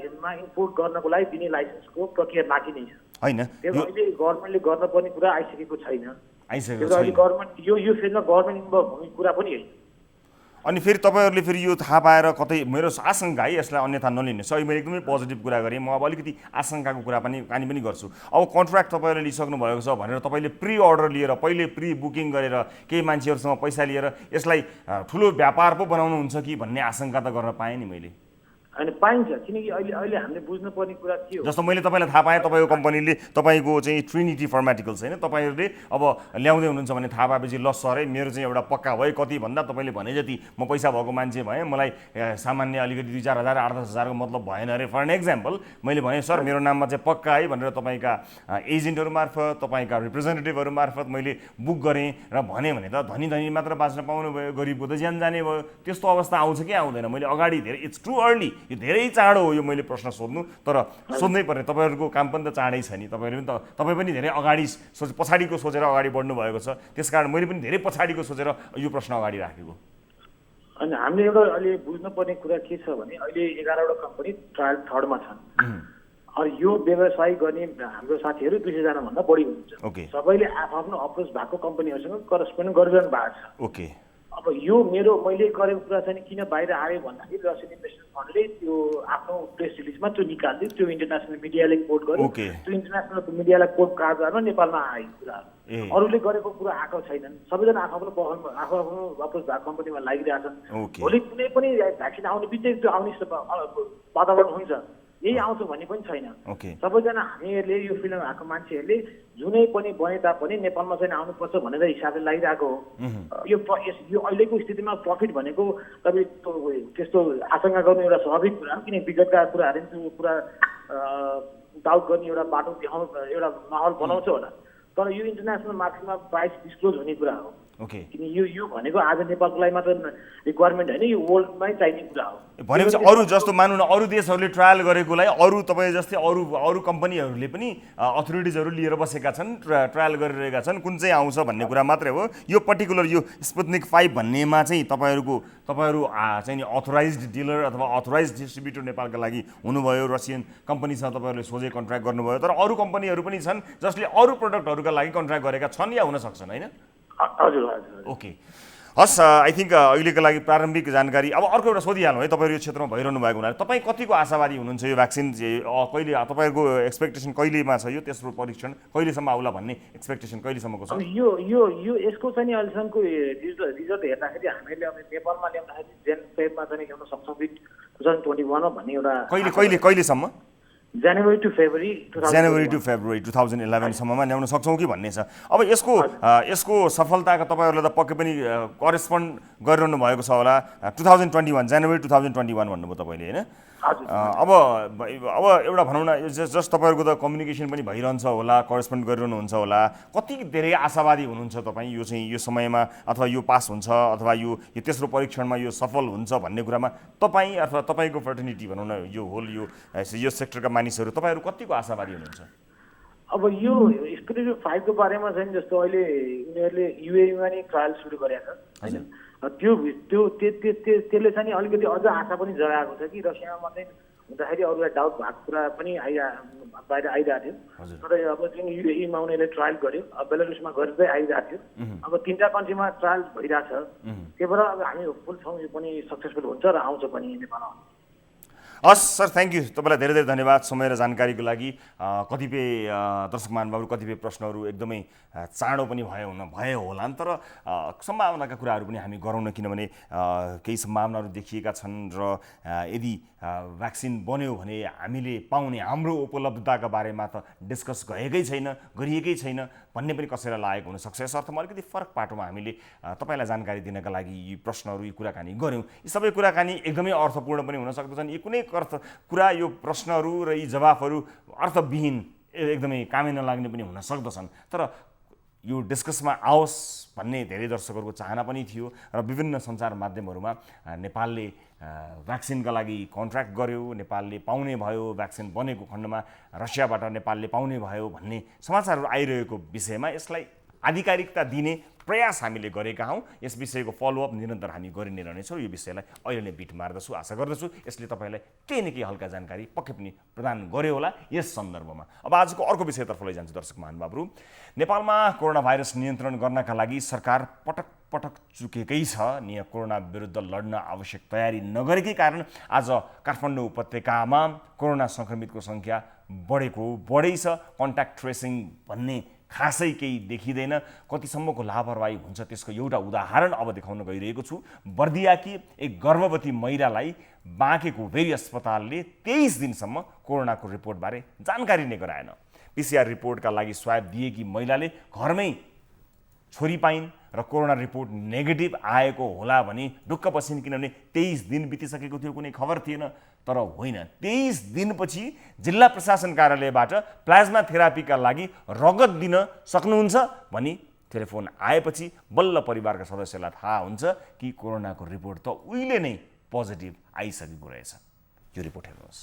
[SPEAKER 4] इम्पोर्ट गर्नको लागि दिने लाइसेन्सको प्रक्रिया बाँकी नै छ
[SPEAKER 1] होइन?
[SPEAKER 4] अहिले गभर्मेन्टले गर्नुपर्ने कुरा आइसकेको छैन।
[SPEAKER 1] अहिले
[SPEAKER 4] गभर्मेन्ट यो फेजमा गभर्मेन्ट इन्भल्भ हुने कुरा पनि होइन।
[SPEAKER 1] अनि फेरि तपाईँहरूले फेरि यो थाहा पाएर कतै, मेरो आशंका है, यसलाई अन्यथा नलिनुहोस्, अहिले मैले एकदमै पोजिटिभ कुरा गरेँ, म अब अलिकति आशंकाको कुरा कानी पनि गर्छु। अब कन्ट्र्याक्ट तपाईँहरूले लिइसक्नु भएको छ भनेर तपाईँले प्री अर्डर लिएर, पहिले प्री बुकिङ गरेर केही मान्छेहरूसँग पैसा लिएर यसलाई ठुलो व्यापार पो बनाउनुहुन्छ कि भन्ने आशंका त गर्न पाएँ नि मैले।
[SPEAKER 4] अनि पाइन्छ, किनकि अहिले हामीले बुझ्नुपर्ने कुरा के हो,
[SPEAKER 1] जस्तो मैले तपाईँलाई थाहा पाएँ तपाईँको कम्पनीले तपाईँको चाहिँ ट्रिनिटी फर्मेटिकल्स होइन, तपाईँहरूले अब ल्याउँदै हुनुहुन्छ भने थाहा पाएपछि ल सर है मेरो चाहिँ एउटा पक्का भयो, कति भन्दा तपाईँले भने जति म पैसा भएको मान्छे भएँ, मलाई सामान्य अलिकति 2-4 हजार 8-10 हजारको मतलब भएन अरे। फर एन एक्जाम्पल मैले भने सर मेरो नाममा चाहिँ पक्का है भनेर तपाईँका एजेन्टहरू मार्फत, तपाईँका रिप्रेजेन्टेटिभहरू मार्फत मैले बुक गरेँ र भने त धनी मात्र बाँच्न पाउनु भयो, गरिबको त ज्यान जाने भयो। त्यस्तो अवस्था आउँछ कि आउँदैन? मैले अगाडि धेरै, इट्स टु अर्ली, यो धेरै चाँडो हो यो मैले प्रश्न सोध्नु, तर सोध्नै पर्ने। तपाईँहरूको काम पनि त चाँडै छ नि, तपाईँ पनि धेरै अगाडि पछाडिको सोचेर अगाडि बढ्नु भएको छ, त्यसकारण मैले पनि धेरै पछाडिको सोचेर यो प्रश्न अगाडि राखेको।
[SPEAKER 4] अनि हामीले एउटा अहिले बुझ्नुपर्ने कुरा के छ भने अहिले 11वटा कम्पनी ट्रायल थर्डमा छन्। अनि यो व्यवसाय गर्ने हाम्रो साथीहरू 200 जना भन्दा बढी हुनुहुन्छ। सबैले आफ्नो अप्रोच भएको कम्पनीहरूसँग करस्पोन्ड गरिरहनु भएको छ। अब यो मैले गरेको कुरा चाहिँ किन बाहिर आयो भन्दाखेरि रसियन इन्भेस्टमेन्ट फन्डले त्यो आफ्नो प्रेस रिलिजमा त्यो निकाल्दै त्यो इन्टरनेसनल मिडियाले कोट गर्यो, त्यो इन्टरनेसनल मिडियालाई कोट कागजमा नेपालमा आएको कुराहरू अरूले गरेको कुरा आएको छैनन्। सबैजना आफ्नो अप्रोच भएको कम्पनीमा लागिरहेछन्। भोलि कुनै पनि भ्याक्सिन आउने बित्तिकै त्यो आउने वातावरण हुन्छ, यही आउँछ भन्ने पनि छैन। सबैजना हामीहरूले यो फिल्डमा भएको मान्छेहरूले जुनै पनि बने तापनि नेपालमा चाहिँ आउनुपर्छ भनेर हिसाबले लागिरहेको हो। यो अहिलेको स्थितिमा प्रफिट भनेको तपाईँ त्यस्तो आशंका गर्ने एउटा स्वाभाविक कुरा हो, किन विगतका कुराहरू त्यो पुरा डाउट गर्ने एउटा बाटो देखाउनु एउटा माहौल बनाउँछ होला। तर यो इन्टरनेसनल मार्केटमा प्राइस डिस्क्लोज हुने कुरा हो।
[SPEAKER 1] ओके
[SPEAKER 4] किन यो भनेको आज नेपालको लागि मात्र रिक्वायरमेन्ट होइन, यो वर्ल्डमै चाहिने कुरा हो।
[SPEAKER 1] भनेपछि अरू जस्तो मानौँ न अरू देशहरूले ट्रायल गरेकोलाई अरू तपाईँ जस्तै अरू कम्पनीहरूले पनि अथोरिटिजहरू लिएर बसेका छन्, ट्रायल गरिरहेका छन्, कुन चाहिँ आउँछ भन्ने कुरा मात्रै हो। यो पर्टिकुलर यो स्पुत्निक 5 भन्नेमा चाहिँ तपाईँहरू चाहिँ नि अथोराइज्ड डिलर अथवा अथोराइज्ड डिस्ट्रिब्युटर नेपालका लागि हुनुभयो, रसियन कम्पनीसँग तपाईँहरूले सोझै कन्ट्र्याक्ट गर्नुभयो, तर अरू कम्पनीहरू पनि छन् जसले अरू प्रडक्टहरूका लागि कन्ट्र्याक्ट गरेका छन् या हुन सक्छन्, होइन?
[SPEAKER 4] हजुर हजुर।
[SPEAKER 1] ओके, हस्, आई थिङ्क अहिलेको लागि प्रारम्भिक जानकारी। अब अर्को एउटा सोधिहालौँ है, तपाईँहरू यो क्षेत्रमा भइरहनु भएको हुनाले तपाईँ कतिको आशावादी हुनुहुन्छ यो भ्याक्सिन कहिले, तपाईँहरूको एक्सपेक्टेसन कहिलेमा छ, यो तेस्रो परीक्षण कहिलेसम्म आउला भन्ने एक्सपेक्टेसन कहिलेसम्मको छ?
[SPEAKER 4] अनि यो यसको चाहिँ नि अहिलेसम्मको रिजल्ट हेर्दाखेरि हामीले अब नेपालमा ल्याउँदाखेरि फेब्रुअरीमा चाहिँ ल्याउन सक्छौँ 2021 भन्ने एउटा
[SPEAKER 1] कहिलेसम्म?
[SPEAKER 4] जनवरी टु
[SPEAKER 1] फेब्रुअरी 2011 सम्ममा ल्याउन सक्छौँ कि भन्ने छ। अब यसको सफलताका तपाईँहरूले त पक्कै पनि करेस्पोन्ड गरिरहनु भएको छ होला। 2021 जनवरी 2021 भन्नुभयो तपाईँले, होइन? अब एउटा भनौँ न, जस्ट तपाईँहरूको त कम्युनिकेसन पनि भइरहन्छ होला, करेस्पोन्ड गरिरहनुहुन्छ होला, कति धेरै आशावादी हुनुहुन्छ तपाईँ यो चाहिँ यो समयमा, अथवा यो पास हुन्छ अथवा यो तेस्रो परीक्षणमा यो सफल हुन्छ भन्ने कुरामा तपाईँ अथवा तपाईँको फ्रेटर्निटी भनौँ न, यो होल यो सेक्टरका मानिसहरू तपाईँहरू कतिको आशावादी हुनुहुन्छ?
[SPEAKER 4] अब यो स्पुत्निक 5 को बारेमा चाहिँ जस्तो अहिले उनीहरूले युएईमा नि ट्रायल सुरु गरेका छ, होइन? त्यसले चाहिँ अलिकति अझ आशा पनि जगाएको छ कि रसियामा मात्रै हुँदाखेरि अरूलाई डाउट भएको कुरा पनि बाहिर आइरहेको थियो। तर अब जुन युएईमा उनीहरूले ट्रायल गर्यो, बेलारुसमा गर्दै आइरहेको थियो, अब 3टा कन्ट्रीमा ट्रायल भइरहेछ। त्यही भएर अब हामी होपफुल छौँ यो पनि सक्सेसफुल हुन्छ र आउँछ पनि नेपालमा।
[SPEAKER 1] हस् सर, थ्याङ्क यू, तपाईँलाई धेरै धेरै धन्यवाद समय र जानकारीको लागि। कतिपय दर्शक महानुभावहरू कतिपय प्रश्नहरू एकदमै चाँडो पनि भए होला नि, तर सम्भावनाका कुराहरू पनि हामी गरौँ न, किनभने केही सम्भावनाहरू देखिएका छन् र यदि भ्याक्सिन बन्यो भने हामीले पाउने हाम्रो उपलब्धताका बारेमा त डिस्कस गरिएकै छैन भन्ने पनि कसैलाई लागेको हुनसक्छ। यस अर्थमा अलिकति फरक पाटोमा हामीले तपाईँलाई जानकारी दिनका लागि यी प्रश्नहरू, यी कुराकानी गऱ्यौँ। यी सबै कुराकानी एकदमै अर्थपूर्ण पनि हुन सक्दछन्। यी कुनै कुरा, यो प्रश्नहरू र यी जवाफहरू अर्थविहीन, एकदमै कामै नलाग्ने पनि हुन सक्दछन्, तर यो डिस्कसमा आओस् भन्ने धेरै दर्शकहरूको चाहना पनि थियो र विभिन्न सञ्चार माध्यमहरूमा नेपालले भ्याक्सिनका लागि कन्ट्र्याक्ट गर्यो, नेपालले पाउने भयो, भ्याक्सिन बनेको खण्डमा रसियाबाट नेपालले पाउने भयो भन्ने समाचारहरू आइरहेको विषयमा यसलाई आधिकारिकता दिने प्रयास हामीले गरेका हौँ। यस विषयको फलोअप निरन्तर हामी गरि नै रहनेछौँ। यो विषयलाई अहिले नै बिट मार्दछु, आशा गर्दछु यसले तपाईँलाई केही न केही हल्का जानकारी पक्कै पनि प्रदान गर्यो होला यस सन्दर्भमा। अब आजको अर्को विषयतर्फ लैजान्छु दर्शक महानुभावहरू। नेपालमा कोरोना भाइरस नियन्त्रण गर्नका लागि सरकार पटक चुकेकै छ। कोरोना विरुद्ध लड्न आवश्यक तयारी नगरेकै कारण आज काठमाडौँ उपत्यकामा कोरोना सङ्क्रमितको सङ्ख्या बढै छ। कन्ट्याक्ट ट्रेसिङ भन्ने खासै केही देखिँदैन। कतिसम्मको लापरवाही हुन्छ त्यसको एउटा उदाहरण अब देखाउन गइरहेको छु। बर्दियाकी एक गर्भवती महिलालाई बाँकेको भेरी अस्पतालले 23 दिनसम्म कोरोनाको रिपोर्टबारे जानकारी नै गराएन। PCR रिपोर्टका लागि स्वाब दिएकी महिलाले घरमै छोरी पाइन् र कोरोना रिपोर्ट नेगेटिभ आएको होला भने ढुक्क बसिन्, किनभने 23 दिन बितिसकेको थियो, कुनै खबर थिएन। तर होइन, 23 दिनपछि जिल्ला प्रशासन कार्यालयबाट प्लाज्मा थेरापीका लागि रगत दिन सक्नुहुन्छ भनी टेलिफोन आएपछि बल्ल परिवारका सदस्यलाई थाहा हुन्छ कि कोरोनाको रिपोर्ट त उहिले नै पोजिटिभ आइसकेको रहेछ। यो रिपोर्ट हेर्नुहोस्।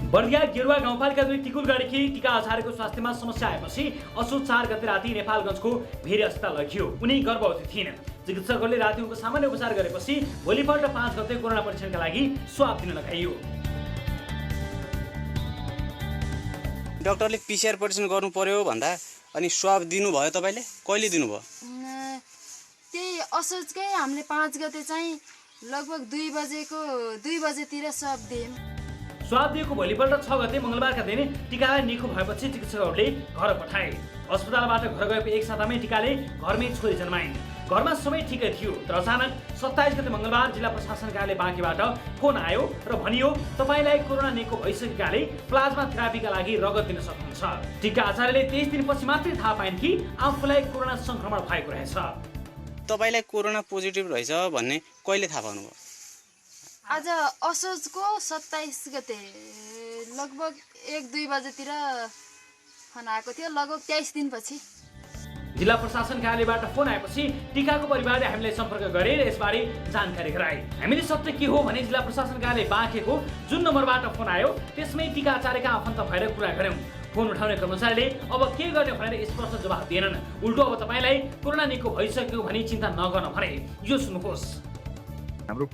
[SPEAKER 2] बर्दिया गेरुवा गाउँपालिका 2 टिकुलगढीकी टिका आचार्यको स्वास्थ्यमा समस्या आएपछि असोज 4 गते राति नेपालगञ्जको भेरी अस्पताल लगियो। उनी गर्भवती थिइन्। चिकित्सकहरूले राति उनको सामान्य उपचार गरेपछि भोलिपल्ट 5 गते कोरोना परीक्षणका लागि स्वाब दिन लगाइयो।
[SPEAKER 5] डाक्टरले PCR परीक्षण गर्नु पर्यो भन्दा अनि स्वाब दिनुभयो। तपाईँले कहिले दिनुभयो?
[SPEAKER 6] त्यही असोजकै हामीले 5 गते चाहिँ लगभग 2 बजेतिर स्वाब दियौँ।
[SPEAKER 2] स्वाब दिएको भोलिपल्ट 6 गते मङ्गलबारका दिन टिकालाई निको भएपछि चिकित्सकहरूले घर पठाए। अस्पतालबाट घर गएको एक सातामै टिकाले घरमै छोरी जन्माइन्। घरमा सबै ठिकै थियो, तर अचानक 27 गते मङ्गलबार जिल्ला प्रशासन कार्यालय बाँकेबाट फोन आयो र भनियो तपाईँलाई कोरोना निको भइसकेकाले प्लाज्मा थेरापीका लागि रगत दिन सक्नुहुन्छ। टिका आचार्यले 23 दिनपछि मात्रै थाहा पाइन् कि आफूलाई कोरोना सङ्क्रमण भएको रहेछ।
[SPEAKER 5] तपाईँलाई कोरोना पोजिटिभ रहेछ भन्ने कहिले थाहा पाउनुभयो?
[SPEAKER 6] आज असोजको 27 गते लगभग 1-2 बजेतिर फोन आएको थियो लगभग 23 दिनपछि।
[SPEAKER 2] जिल्ला प्रशासन कार्यालयबाट फोन आएपछि टिकाको परिवारले हामीलाई सम्पर्क गरेर यसबारे जानकारी गराए। हामीले सत्य के हो भने जिल्ला प्रशासन कार्यालय बाँकेको जुन नम्बरबाट फोन आयो त्यसमै टिका आचार्यका आफन्त भएर कुरा गऱ्यौँ। फोन उठाउने कर्मचारीले अब के गर्ने भनेर स्पष्ट जवाफ दिएनन्। उल्टो अब तपाईँलाई कोरोना निको भइसक्यो भनी चिन्ता नगर्न भने। यो सुन्नुहोस्।
[SPEAKER 7] हाम्रो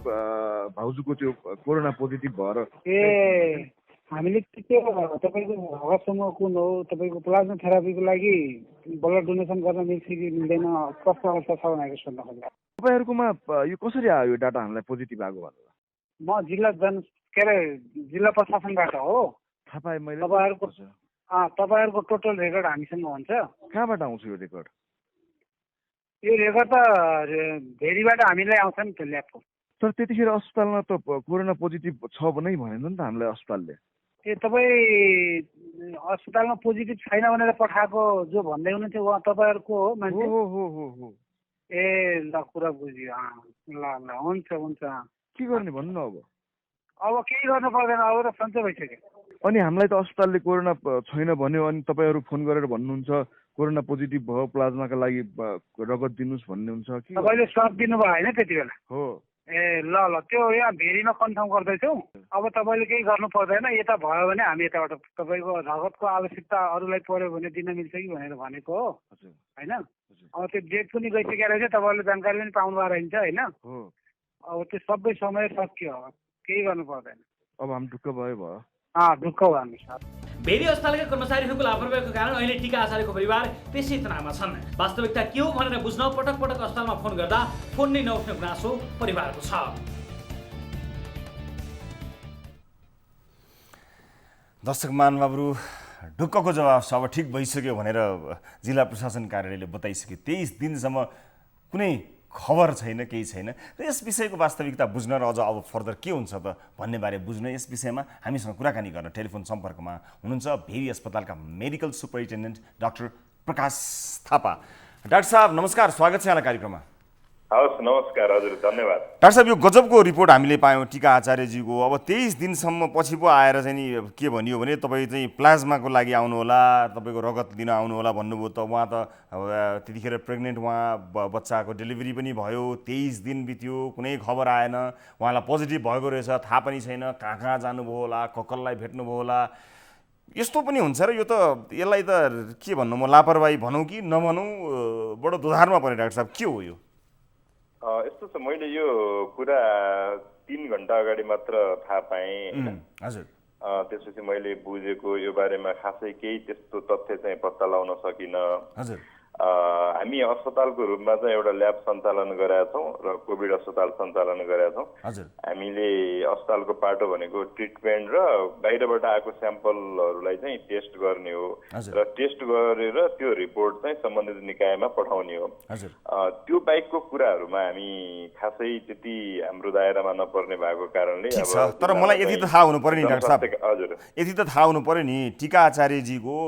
[SPEAKER 7] भाउजूको त्यो कोरोना पोजिटिभ भएर
[SPEAKER 8] हामीले त्यो तपाईँको रगत समूह कुन हो, तपाईँको प्लाज्मा थेरापीको लागि ब्लड डोनेसन गर्न मिल्छ कि मिल्दैन, कस्तो अवस्था छ भनेर सोध्न खोजेँ।
[SPEAKER 7] तपाईँहरूकोमा यो कसरी आयो यो डाटा हामीलाई पोजिटिभ आएको भनेर?
[SPEAKER 8] म जिल्ला प्रशासनबाट हो।
[SPEAKER 7] थाहा पाएँ मैले।
[SPEAKER 8] तपाईँहरूको टोटल रेकर्ड हामीसँग हुन्छ।
[SPEAKER 7] कहाँबाट आउँछ यो रेकर्ड?
[SPEAKER 8] यो रेकर्ड त भेरीबाट हामीलाई आउँछ नि त्यो ल्याबको।
[SPEAKER 7] तर त्यतिखेर अस्पतालमा त कोरोना पोजिटिभ छ नै भनेन नि त हामीलाई अस्पतालले।
[SPEAKER 8] तपाईँ अस्पतालमा पोजिटिभ छैन भनेर पठाएको जो भन्दै हुनुहुन्थ्यो उहाँ तपाईँहरूको हो मान्छे?
[SPEAKER 7] हो।
[SPEAKER 8] ए ल कुरा बुझ्यो। ल हुन्छ।
[SPEAKER 7] के गर्ने भन्नु न
[SPEAKER 8] अब केही गर्नु पर्दैन, अब त सन्चै भइसक्यो।
[SPEAKER 7] अनि हामीलाई त अस्पतालले कोरोना छैन भन्यो, अनि तपाईँहरू फोन गरेर भन्नुहुन्छ कोरोना पोजिटिभ भयो प्लाज्माका लागि रगत दिनुहोस् भन्नुहुन्छ कि?
[SPEAKER 8] तपाईँले स्वाब दिनुभयो होइन त्यति बेला?
[SPEAKER 7] हो।
[SPEAKER 8] ए ल त्यो यहाँ भेरीमा कन्फर्म गर्दैछौँ। अब तपाईँले केही गर्नु पर्दैन। यता भयो भने हामी यताबाट तपाईँको रगतको आवश्यकता अरूलाई पर्यो भने दिन मिल्छ कि भनेर भनेको हो होइन। अब त्यो डेट पनि गइसकेको रहेछ, तपाईँहरूले जानकारी पनि पाउनु भएको रहन्छ होइन। अब त्यो सबै समय सकियो, केही गर्नु पर्दैन।
[SPEAKER 7] अब हामी ढुक्क भयो।
[SPEAKER 8] ढुक्क भयो हामी सर।
[SPEAKER 2] भेरी अस्पतालका कर्मचारीहरूको लापरवाहीको कारण अहिले टिका आचार्यको परिवार त्यसै तनावमा छन्। वास्तविकता के हो भनेर बुझ्न पटक अस्पतालमा फोन गर्दा फोन नै नउठ्ने गुनासो परिवारको छ।
[SPEAKER 1] दर्शक महानुभावहरू, ढुक्कको जवाब छ। अब ठिक भइसक्यो भनेर जिल्ला प्रशासन कार्यालयले बताइसक्यो। 23 दिनसम्म कुनै खबर छैन, केही छैन। र यस विषयको वास्तविकता बुझ्न र अझ अब फर्दर के हुन्छ त भन्ने बारे बुझ्न यस विषयमा हामीसँग कुराकानी गर्न टेलिफोन सम्पर्कमा हुनुहुन्छ भेरी अस्पतालका मेडिकल सुपरिन्टेन्डेन्ट डाक्टर प्रकाश थापा। डाक्टर साहब नमस्कार, स्वागत छ यहाँलाई कार्यक्रममा।
[SPEAKER 9] हवस्, नमस्कार हजुर, धन्यवाद।
[SPEAKER 1] डाक्टर साहब, यो गजबको रिपोर्ट हामीले पायौँ टिका आचार्यजीको। अब 23 दिनसम्म पछि पो आएर चाहिँ नि के भनियो भने तपाईँ चाहिँ प्लाज्माको लागि आउनु होला, तपाईँको रगत दिन आउनु होला भन्नुभयो। त उहाँ त त्यतिखेर प्रेग्नेन्ट, उहाँ बच्चाको डेलिभरी पनि भयो, 23 दिन बित्यो, कुनै खबर आएन। उहाँलाई पोजिटिभ भएको रहेछ, थाहा पनि छैन कहाँ जानुभयो होला, ककललाई भेट्नुभयो होला। यस्तो पनि हुन्छ र यो त यसलाई त के भन्नु, म लापरवाही भनौँ कि नभनौँ, बडो दोधारमा पर्यो। डाक्टर साहब के हो यो?
[SPEAKER 9] यस्तो छ, मैले यो कुरा 3 घण्टा अगाडि मात्र थाहा पाएँ।
[SPEAKER 1] हजुर।
[SPEAKER 9] त्यसपछि मैले बुझेको यो बारेमा खासै केही त्यस्तो तथ्य चाहिँ पत्ता लगाउन सकिनँ।
[SPEAKER 1] हजुर।
[SPEAKER 9] हामी अस्पतालको रूपमा चाहिँ एउटा ल्याब सञ्चालन गरेका छौँ र कोभिड अस्पताल सञ्चालन गरेका छौँ।
[SPEAKER 1] हजुर।
[SPEAKER 9] हामीले अस्पतालको पाटो भनेको ट्रिटमेन्ट र बाहिरबाट आएको स्याम्पलहरूलाई चाहिँ टेस्ट गर्ने हो र टेस्ट गरेर त्यो रिपोर्ट चाहिँ सम्बन्धित निकायमा पठाउने हो।
[SPEAKER 1] हजुर।
[SPEAKER 9] त्यो बाहेकको कुराहरूमा हामी खासै त्यति हाम्रो दायरामा नपर्ने भएको कारणले
[SPEAKER 1] अब तर मलाई यति त थाहा हुनु पर्यो नि डाक्टर साहब।
[SPEAKER 9] हजुर,
[SPEAKER 1] यति त थाहा हुनु पर्यो नि, टिका आचार्यजीको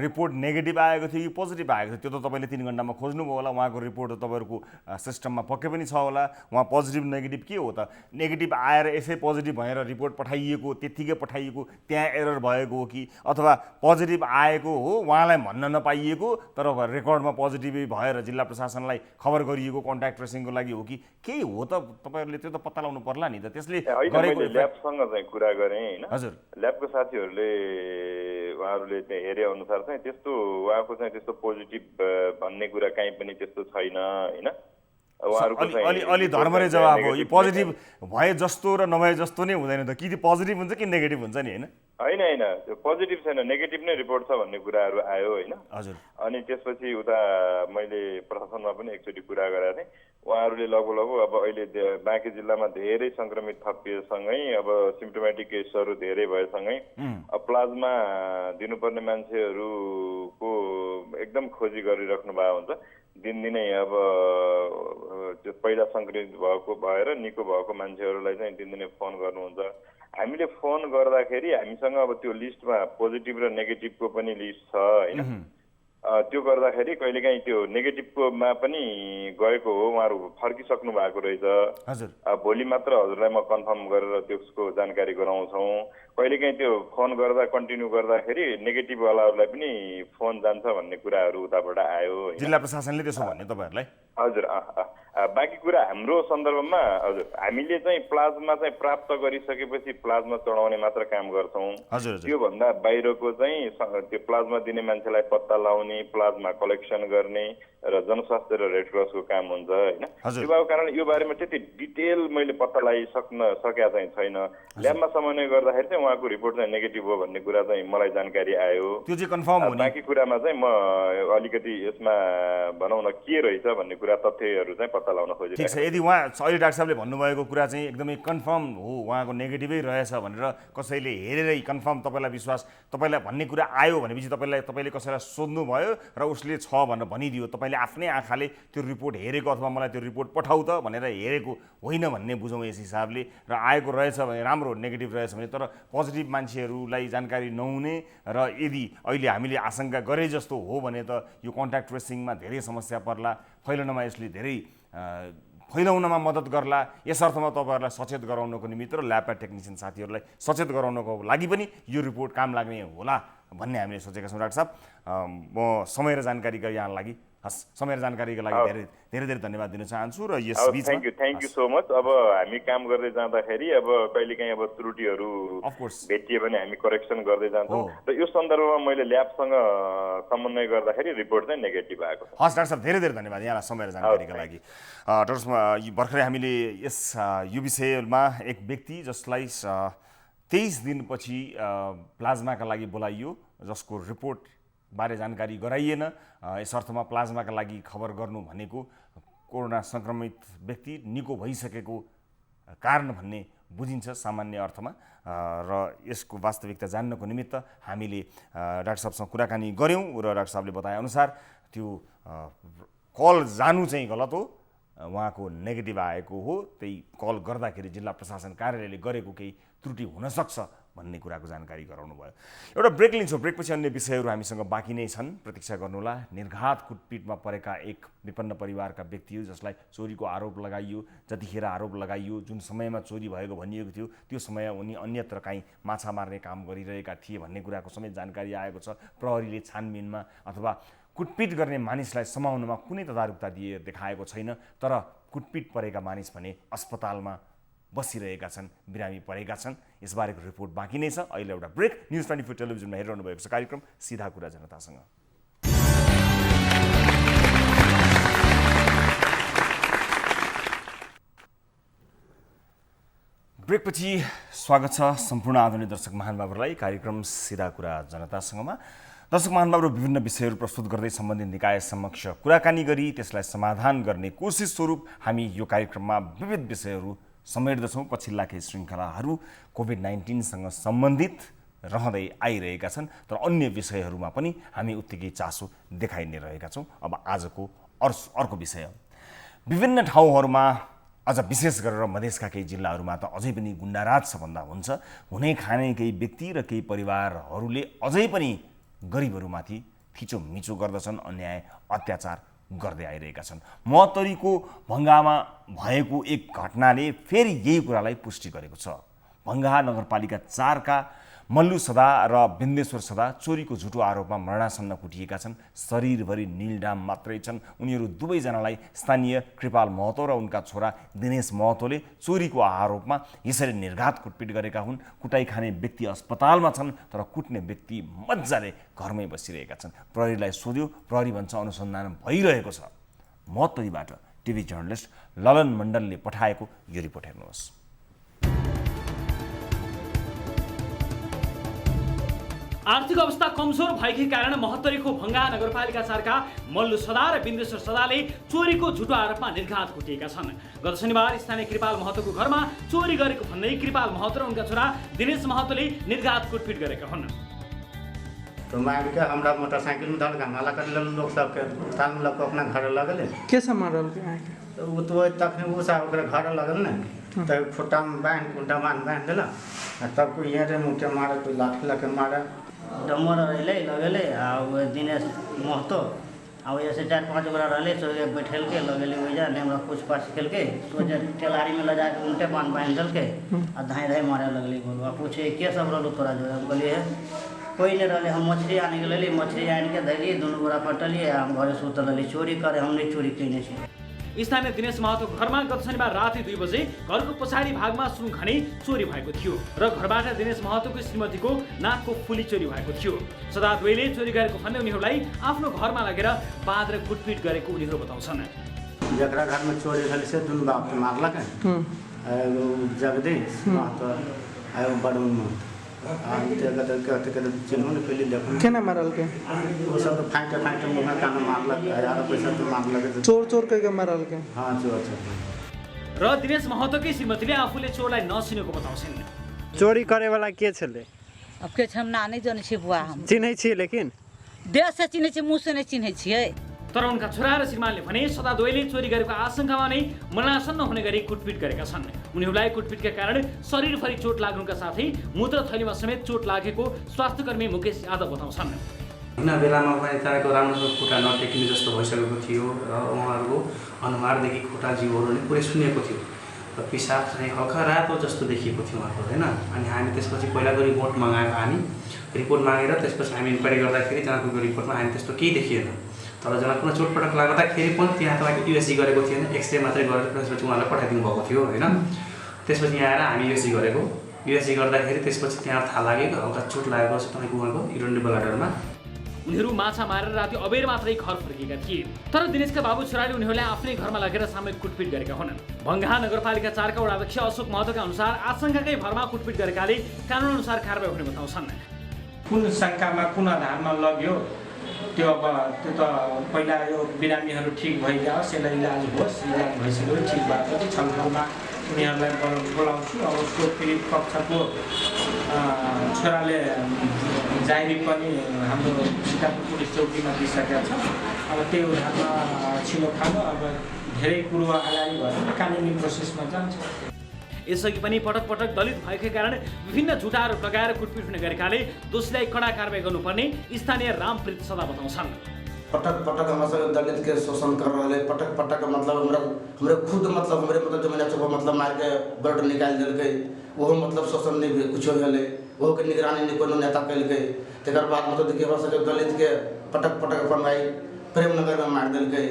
[SPEAKER 1] रिपोर्ट नेगेटिभ आएको थियो कि पोजिटिभ आएको थियो? त्यो त तपाईँले 3 घण्टामा खोज्नुभयो होला। उहाँको रिपोर्ट त तपाईँहरूको सिस्टममा पक्कै पनि छ होला। उहाँ पोजिटिभ नेगेटिभ के हो त? नेगेटिभ आएर यसै पोजिटिभ भएर रिपोर्ट पठाइएको, त्यत्तिकै पठाइएको, त्यहाँ एरर भएको हो कि अथवा पोजिटिभ आएको हो उहाँलाई भन्न नपाइएको तर रेकर्डमा पोजिटिभ भएर जिल्ला प्रशासनलाई खबर गरिएको कन्ट्याक्ट ट्रेसिङको लागि हो कि केही हो त? तपाईँहरूले त्यो त पत्ता लगाउनु पर्ला नि त। त्यसले
[SPEAKER 9] गरेको ल्याबसँग चाहिँ कुरा गरेँ होइन।
[SPEAKER 1] हजुर।
[SPEAKER 9] ल्याबको साथीहरूले उहाँहरूले चाहिँ हेरे अनुसार चाहिँ त्यस्तो उहाँको चाहिँ त्यस्तो पोजिटिभ भन्ने कुरा कहीँ पनि त्यस्तो छैन होइन।
[SPEAKER 1] अलि धर्मले जवाब हो, यो पोजिटिभ भए जस्तो र नभए जस्तो नै हुँदैन त? कि पोजिटिभ हुन्छ कि नेगेटिभ हुन्छ नि?
[SPEAKER 9] होइन, त्यो पोजिटिभ छैन, नेगेटिभ नै रिपोर्ट छ भन्ने कुराहरू आयो होइन।
[SPEAKER 1] हजुर।
[SPEAKER 9] अनि त्यसपछि उता मैले प्रशासनमा पनि एकचोटि कुरा गरेको थिएँ। उहाँहरूले लगभग अब अहिले बाँकी जिल्लामा धेरै सङ्क्रमित थपिएसँगै अब सिम्प्टोमेटिक केसहरू धेरै भएसँगै प्लाज्मा दिनुपर्ने मान्छेहरूको एकदम खोजी गरिराख्नु भएको हुन्छ। दिनदिनै अब त्यो पहिला सङ्क्रमित भएको भएर निको भएको मान्छेहरूलाई चाहिँ दिनदिनै फोन गर्नुहुन्छ। हामीले फोन गर्दाखेरि हामीसँग अब त्यो लिस्टमा पोजिटिभ र नेगेटिभको पनि लिस्ट छ होइन। त्यो गर्दाखेरि कहिलेकाहीँ त्यो नेगेटिभकोमा पनि गएको हो, उहाँहरू फर्किसक्नु भएको रहेछ।
[SPEAKER 1] हजुर
[SPEAKER 9] भोलि मात्र हजुरलाई म कन्फर्म गरेर त्यसको जानकारी गराउँछौँ। कहिलेकाहीँ त्यो फोन गर्दा कन्टिन्यू गर्दाखेरि नेगेटिभवालाहरूलाई पनि फोन जान्छ भन्ने कुराहरू उताबाट आयो।
[SPEAKER 1] जिल्ला प्रशासनले त्यसो भन्यो तपाईँहरूलाई?
[SPEAKER 9] हजुर बाँकी कुरा हाम्रो सन्दर्भमा हजुर हामीले चाहिँ प्लाज्मा चाहिँ प्राप्त गरिसकेपछि प्लाज्मा चढाउने मात्र काम गर्छौँ। त्योभन्दा बाहिरको चाहिँ त्यो प्लाज्मा दिने मान्छेलाई पत्ता लगाउने, प्लाज्मा कलेक्सन गर्ने र जनस्वास्थ्य र रेड क्रसको काम हुन्छ होइन। त्यो भएको कारण यो बारेमा त्यति डिटेल मैले पत्ता लगाइसकेका चाहिँ छैन। ल्याबमा समन्वय गर्दाखेरि चाहिँ उहाँको रिपोर्ट चाहिँ नेगेटिभ हो भन्ने कुरा चाहिँ मलाई जानकारी आयो।
[SPEAKER 1] त्यो चाहिँ कन्फर्म हो नि?
[SPEAKER 9] बाँकी कुरामा चाहिँ म अलिकति यसमा भनौँ न के रहेछ भन्ने कुरा तथ्यहरू चाहिँ पत्ता लगाउन खोजिरहेको।
[SPEAKER 1] ठिक छ, यदि उहाँ अहिले डाक्टर साहबले भन्नुभएको कुरा चाहिँ एकदमै कन्फर्म हो, उहाँको नेगेटिभै रहेछ भनेर कसैले हेरेरै कन्फर्म तपाईँलाई विश्वास तपाईँलाई भन्ने कुरा आयो भनेपछि तपाईँले कसैलाई सोध्नुभयो र उसले छ भनेर भनिदियो, तपाईँले आफ्नै आँखाले त्यो रिपोर्ट हेरेको अथवा मलाई त्यो रिपोर्ट पठाउ त भनेर हेरेको होइन भन्ने बुझौँ यस हिसाबले। र आएको रहेछ भने राम्रो, नेगेटिभ रहेछ भने तर पोजिटिभ मान्छेहरूलाई जानकारी नहुने र यदि अहिले हामीले आशंका गरे जस्तो हो भने त यो कन्ट्याक्ट ट्रेसिङमा धेरै समस्या पर्ला, फैलनमा यसले धेरै फैलाउनमा मद्दत गर्ला। यस अर्थमा तपाईँहरूलाई सचेत गराउनको निमित्त र ल्याबका टेक्निसियन साथीहरूलाई सचेत गराउनको लागि पनि यो रिपोर्ट काम लाग्ने होला भन्ने हामीले सोचेका छौँ। डाक्टर साहब म समय र जानकारीका यहाँ लागि समय र जानकारीको लागि धेरै धेरै धन्यवाद दिन चाहन्छु। र यस बिचमा
[SPEAKER 9] थ्याङ्क यू सो मच। अब हामी काम गर्दै जाँदाखेरि अब कहिलेकाहीँ अब त्रुटिहरू भेटियो भने हामी करेक्सन गर्दै जान्छौँ र यो सन्दर्भमा मैले ल्याबसँग समन्वय गर्दाखेरि रिपोर्ट चाहिँ नेगेटिभ आएको छ।
[SPEAKER 1] हस् डाक्टर साहब, धेरै धेरै धन्यवाद यहाँलाई समय र जानकारीका लागि। डाक्टर साहब, भर्खरै हामीले यो विषयमा एक व्यक्ति जसलाई 23 दिनपछि प्लाज्माका लागि बोलाइयो, जसको रिपोर्ट बारे जानकारी गराइएन, यस अर्थमा प्लाज्माका लागि खबर गर्नु भनेको कोरोना सङ्क्रमित व्यक्ति निको भइसकेको कारण भन्ने बुझिन्छ सामान्य अर्थमा। र यसको वास्तविकता जान्नको निमित्त हामीले डाक्टर साहबसँग कुराकानी गऱ्यौँ र डाक्टर साहबले बताएअनुसार त्यो कल जानु चाहिँ गलत हो, उहाँको नेगेटिभ आएको हो, त्यही कल गर्दाखेरि जिल्ला प्रशासन कार्यालयले गरेको केही त्रुटि हुनसक्छ भन्ने कुराको जानकारी गराउनु भयो। एउटा ब्रेक लिन्छौँ, ब्रेकपछि अन्य विषयहरू हामीसँग बाँकी नै छन्, प्रतीक्षा गर्नुहोला। निर्घात कुटपिटमा परेका एक विपन्न परिवारका व्यक्ति जसलाई चोरीको आरोप लगाइयो, जतिखेर आरोप लगाइयो, जुन समयमा चोरी भएको भनिएको थियो त्यो समय उनी अन्यत्र काहीँ माछा मार्ने काम गरिरहेका थिए भन्ने कुराको समेत जानकारी आएको छ। प्रहरीले छानबिनमा अथवा कुटपिट गर्ने मानिसलाई समाउनमा कुनै तदारुकता देखाएको छैन, तर कुटपिट परेका मानिस भने अस्पतालमा बसिरहेका छन्, बिरामी परेका छन्। यसबारेको रिपोर्ट बाँकी नै छ। अहिले एउटा ब्रेक। न्युज 24 टेलिभिजनमा हेरिरहनु भएको छ कार्यक्रम सिधा कुरा जनतासँग। ब्रेकपछि स्वागत छ सम्पूर्ण आदरणीय दर्शक महानुभावहरूलाई कार्यक्रम सिधा कुरा जनतासँगमा। दर्शक महानुभावहरू, विभिन्न विषयहरू प्रस्तुत गर्दै सम्बन्धित निकाय समक्ष कुराकानी गरी त्यसलाई समाधान गर्ने कोसिस स्वरूप हामी यो कार्यक्रममा विविध विषयहरू समेट्दछौँ। पछिल्ला केही श्रृङ्खलाहरू कोभिड-19सँग सम्बन्धित रहँदै आइरहेका छन्, तर अन्य विषयहरूमा पनि हामी उत्तिकै चासो देखाइ नै रहेका छौँ। अब आजको अर्को विषय, विभिन्न ठाउँहरूमा अझ विशेष गरेर मधेसका केही जिल्लाहरूमा त अझै पनि गुन्डाराज सबभन्दा हुन्छ। हुने खाने केही व्यक्ति र केही परिवारहरूले अझै पनि गरिबहरूमाथि थिचोमिचो गर्दछन्, अन्याय अत्याचार गर्दै आइरहेका छन्। महोत्तरीको भङ्गामा भएको एक घटनाले फेरि यही कुरालाई पुष्टि गरेको छ। भङ्गा नगरपालिका 4 का मल्लु सदा र बिन्देश्वर सदा चोरीको झुटो आरोपमा मरणासन्न कुटिएका छन्। शरीरभरि नीलडाम मात्रै छन्। उनीहरू दुवैजनालाई स्थानीय कृपाल महतो र उनका छोरा दिनेश महतोले चोरीको आरोपमा यसरी निर्घात कुटपिट गरेका हुन्। कुटाइ खाने व्यक्ति अस्पतालमा छन्, तर कुट्ने व्यक्ति मजाले घरमै बसिरहेका छन्। प्रहरीलाई सोध्यो, प्रहरी भन्छ अनुसन्धान भइरहेको छ। महोत्तरीबाट टिभी जर्नलिस्ट ललन मण्डलले पठाएको यो रिपोर्ट हेर्नुहोस्।
[SPEAKER 2] आर्थिक अवस्था कमजोर भएकै कारण महोत्तरीको भङ्गा नगरपालिका 4 का मल्लु सदा र बिन्देश्वर सदाले चोरीको झुटो आरोपमा निर्घात कुटिएका छन्। गत शनिबार स्थानीय कृपाल महतोको घरमा चोरी गरेको भन्दै कृपाल महतो र उनका छोरा दिनेश महतोले निर्घात कुटपिट गरेका हुन्।
[SPEAKER 10] तो मार के हमरा मोटरसाइकिल में धर गंगाला कर ले लोग सब के ताल में लोग अपना घर लगले
[SPEAKER 11] के मारल के
[SPEAKER 10] तो वो तो तखने वो सा ओकरा घर लगल ने त खुट्टा में बांध कुंटा बांध देला तब को ये रे मुके मारे तो लाठी लके मारे
[SPEAKER 11] डमर रहे लगेले दिनेश महतो अब ऐसे 4-5 गोरा रहे सोचे बैठेल के लगेले वही हमरा पूछ पाछ खेल के सोचे टेलारी में लजा के उल्टे बांध दल के आ धाई धाई मारे लगली बोलवा पूछे के सब रहलू तोरा जो बोलिए कोई नहीं रहे हम मछली आने के लिए मछली आन के धैली दोनों गोरा पटलिए हम घरे सुतल रही चोरी करे हम नहीं चोरी कैने छी।
[SPEAKER 2] स्थानीय दिनेश महतो घरमा गत शनिबार राति 2 बजे घरको पछाडि भागमा सुन खनी चोरी भएको थियो र घरबाट दिनेश महतोको श्रीमतीको नाकको फुली चोरी भएको थियो। सदा दुवैले चोरी गरेको भन्ने उनीहरूलाई आफ्नो घरमा लगेर बाँध र कुटपिट गरेको उनीहरू बताउँछन्।
[SPEAKER 10] जकरा घरमा चोरी भेल से दुनु बाप मारलक जगदीश महतो आयो बडुन
[SPEAKER 12] केना मारल के
[SPEAKER 10] वो सब फाइट मुंह कान मारलक यार पैसा तो मारलक
[SPEAKER 12] चोर के मारल के
[SPEAKER 10] हां चोर
[SPEAKER 2] र दिनेश महतोकै श्रीमतीले आफूले चोरलाई नचिनेको बताउँछिन्।
[SPEAKER 13] चोरी करे वाला के छले
[SPEAKER 14] अब के हम ना नहीं जाने छी बुआ हम
[SPEAKER 13] चिन्है छी लेकिन
[SPEAKER 14] देह से चिन्है छी मुंह से नहीं चिन्है छियै।
[SPEAKER 2] तर उनका छोरा र श्रीमानले भने सदा दुवैले चोरी गरेको आशंकामा नै मरणासन्न हुने गरी कुटपिट गरेका छन्। उनीहरूलाई कुटपिटका कारण शरीरभरि चोट लाग्नुका साथै मूत्र थैलीमा समेत चोट लागेको स्वास्थ्यकर्मी मुकेश यादव बताउँछन्।
[SPEAKER 15] हिँड्न बेलामा पनि तपाईँको राम्रोसँग खुट्टा नटेकिने जस्तो भइसकेको थियो र उहाँहरूको अनुहारदेखि खुट्टा जिउहरू नै पुरै सुनेको थियो र पिसाब चाहिँ हल्का रातो जस्तो देखिएको थियो उहाँको होइन। अनि हामी त्यसपछि पहिलाको रिपोर्ट मगाएको हामी रिपोर्ट मागेर त्यसपछि हामी इन्क्वायरी गर्दाखेरि जनकपुरको रिपोर्टमा हामी त्यस्तो केही देखिएन। तर जनकपुरमा चोटपटक लाग्दाखेरि पनि त्यहाँ तपाईँको युएसजी गरेको थिएन, एक्सरे मात्रै गरेर त्यसपछि उहाँलाई पठाइदिनु भएको थियो होइन। त्यसपछि यहाँ आएर हामी युएसजी गरेको युएसजी गर्दाखेरि त्यसपछि त्यहाँ थाहा लागेको हल्का चोट लागेको छ तपाईँको उहाँको युरिनरी ब्ल्याडरमा।
[SPEAKER 2] उनीहरू माछा मारेर राति अबेर मात्रै घर फर्केका थिए। तर दिनेशका बाबु छोराले उनीहरूलाई आफ्नै घरमा लगेर सामूहिक कुटपिट गरेका हुन्। भङ्गा नगरपालिका 4 का वडाध्यक्ष अशोक महतोका अनुसार आशंकाकै भरमा कुटपिट गरेकाले कानुन अनुसार कारबाही हुने बताउँछन्।
[SPEAKER 16] कुन शङ्कामा कुन आधारमा लग्यो त्यो अब त्यो त पहिला यो बिरामीहरू ठिक भइजाओस्, यसलाई इलाज होस्, इलाज भइसक्यो ठिक भएपछि छलफलमा उनीहरूलाई बोलाउँछु। अब उसको पीडित पक्षको छोराले जाहेरी पनि हाम्रो सीतापुर पुलिस चौकीमा दिइसकेका छ। अब त्यही उधारमा छिनोफानो अब धेरै कुरो अगाडि भएर कानुनी प्रोसेसमा जान्छ।
[SPEAKER 2] यसअघि पनि पटक पटक दलित भएकै कारण विभिन्न झुटा आरोप लगाएर कुटपिट हुने गरेकाले दोषीलाई कडा कारबाही गर्नुपर्ने स्थानीय रामप्रीत सदा बताउँछन्।
[SPEAKER 17] पटक पटक हमारे दलित के शोषण कर रहे पटक पटक मतलब हमरे खुद मतलब हमरे मतलब जमीन चौपा मतलब मार के ब्लड निकाल दिलके वो मतलब शोषण नहीं कुछ भेले वो के निगरानी नहीं कोनो नेता कैलके तकर बाद मतलब देखिए हमरा सब दलित के पटक पटक अपन भाई प्रेमनगर में मार दिलके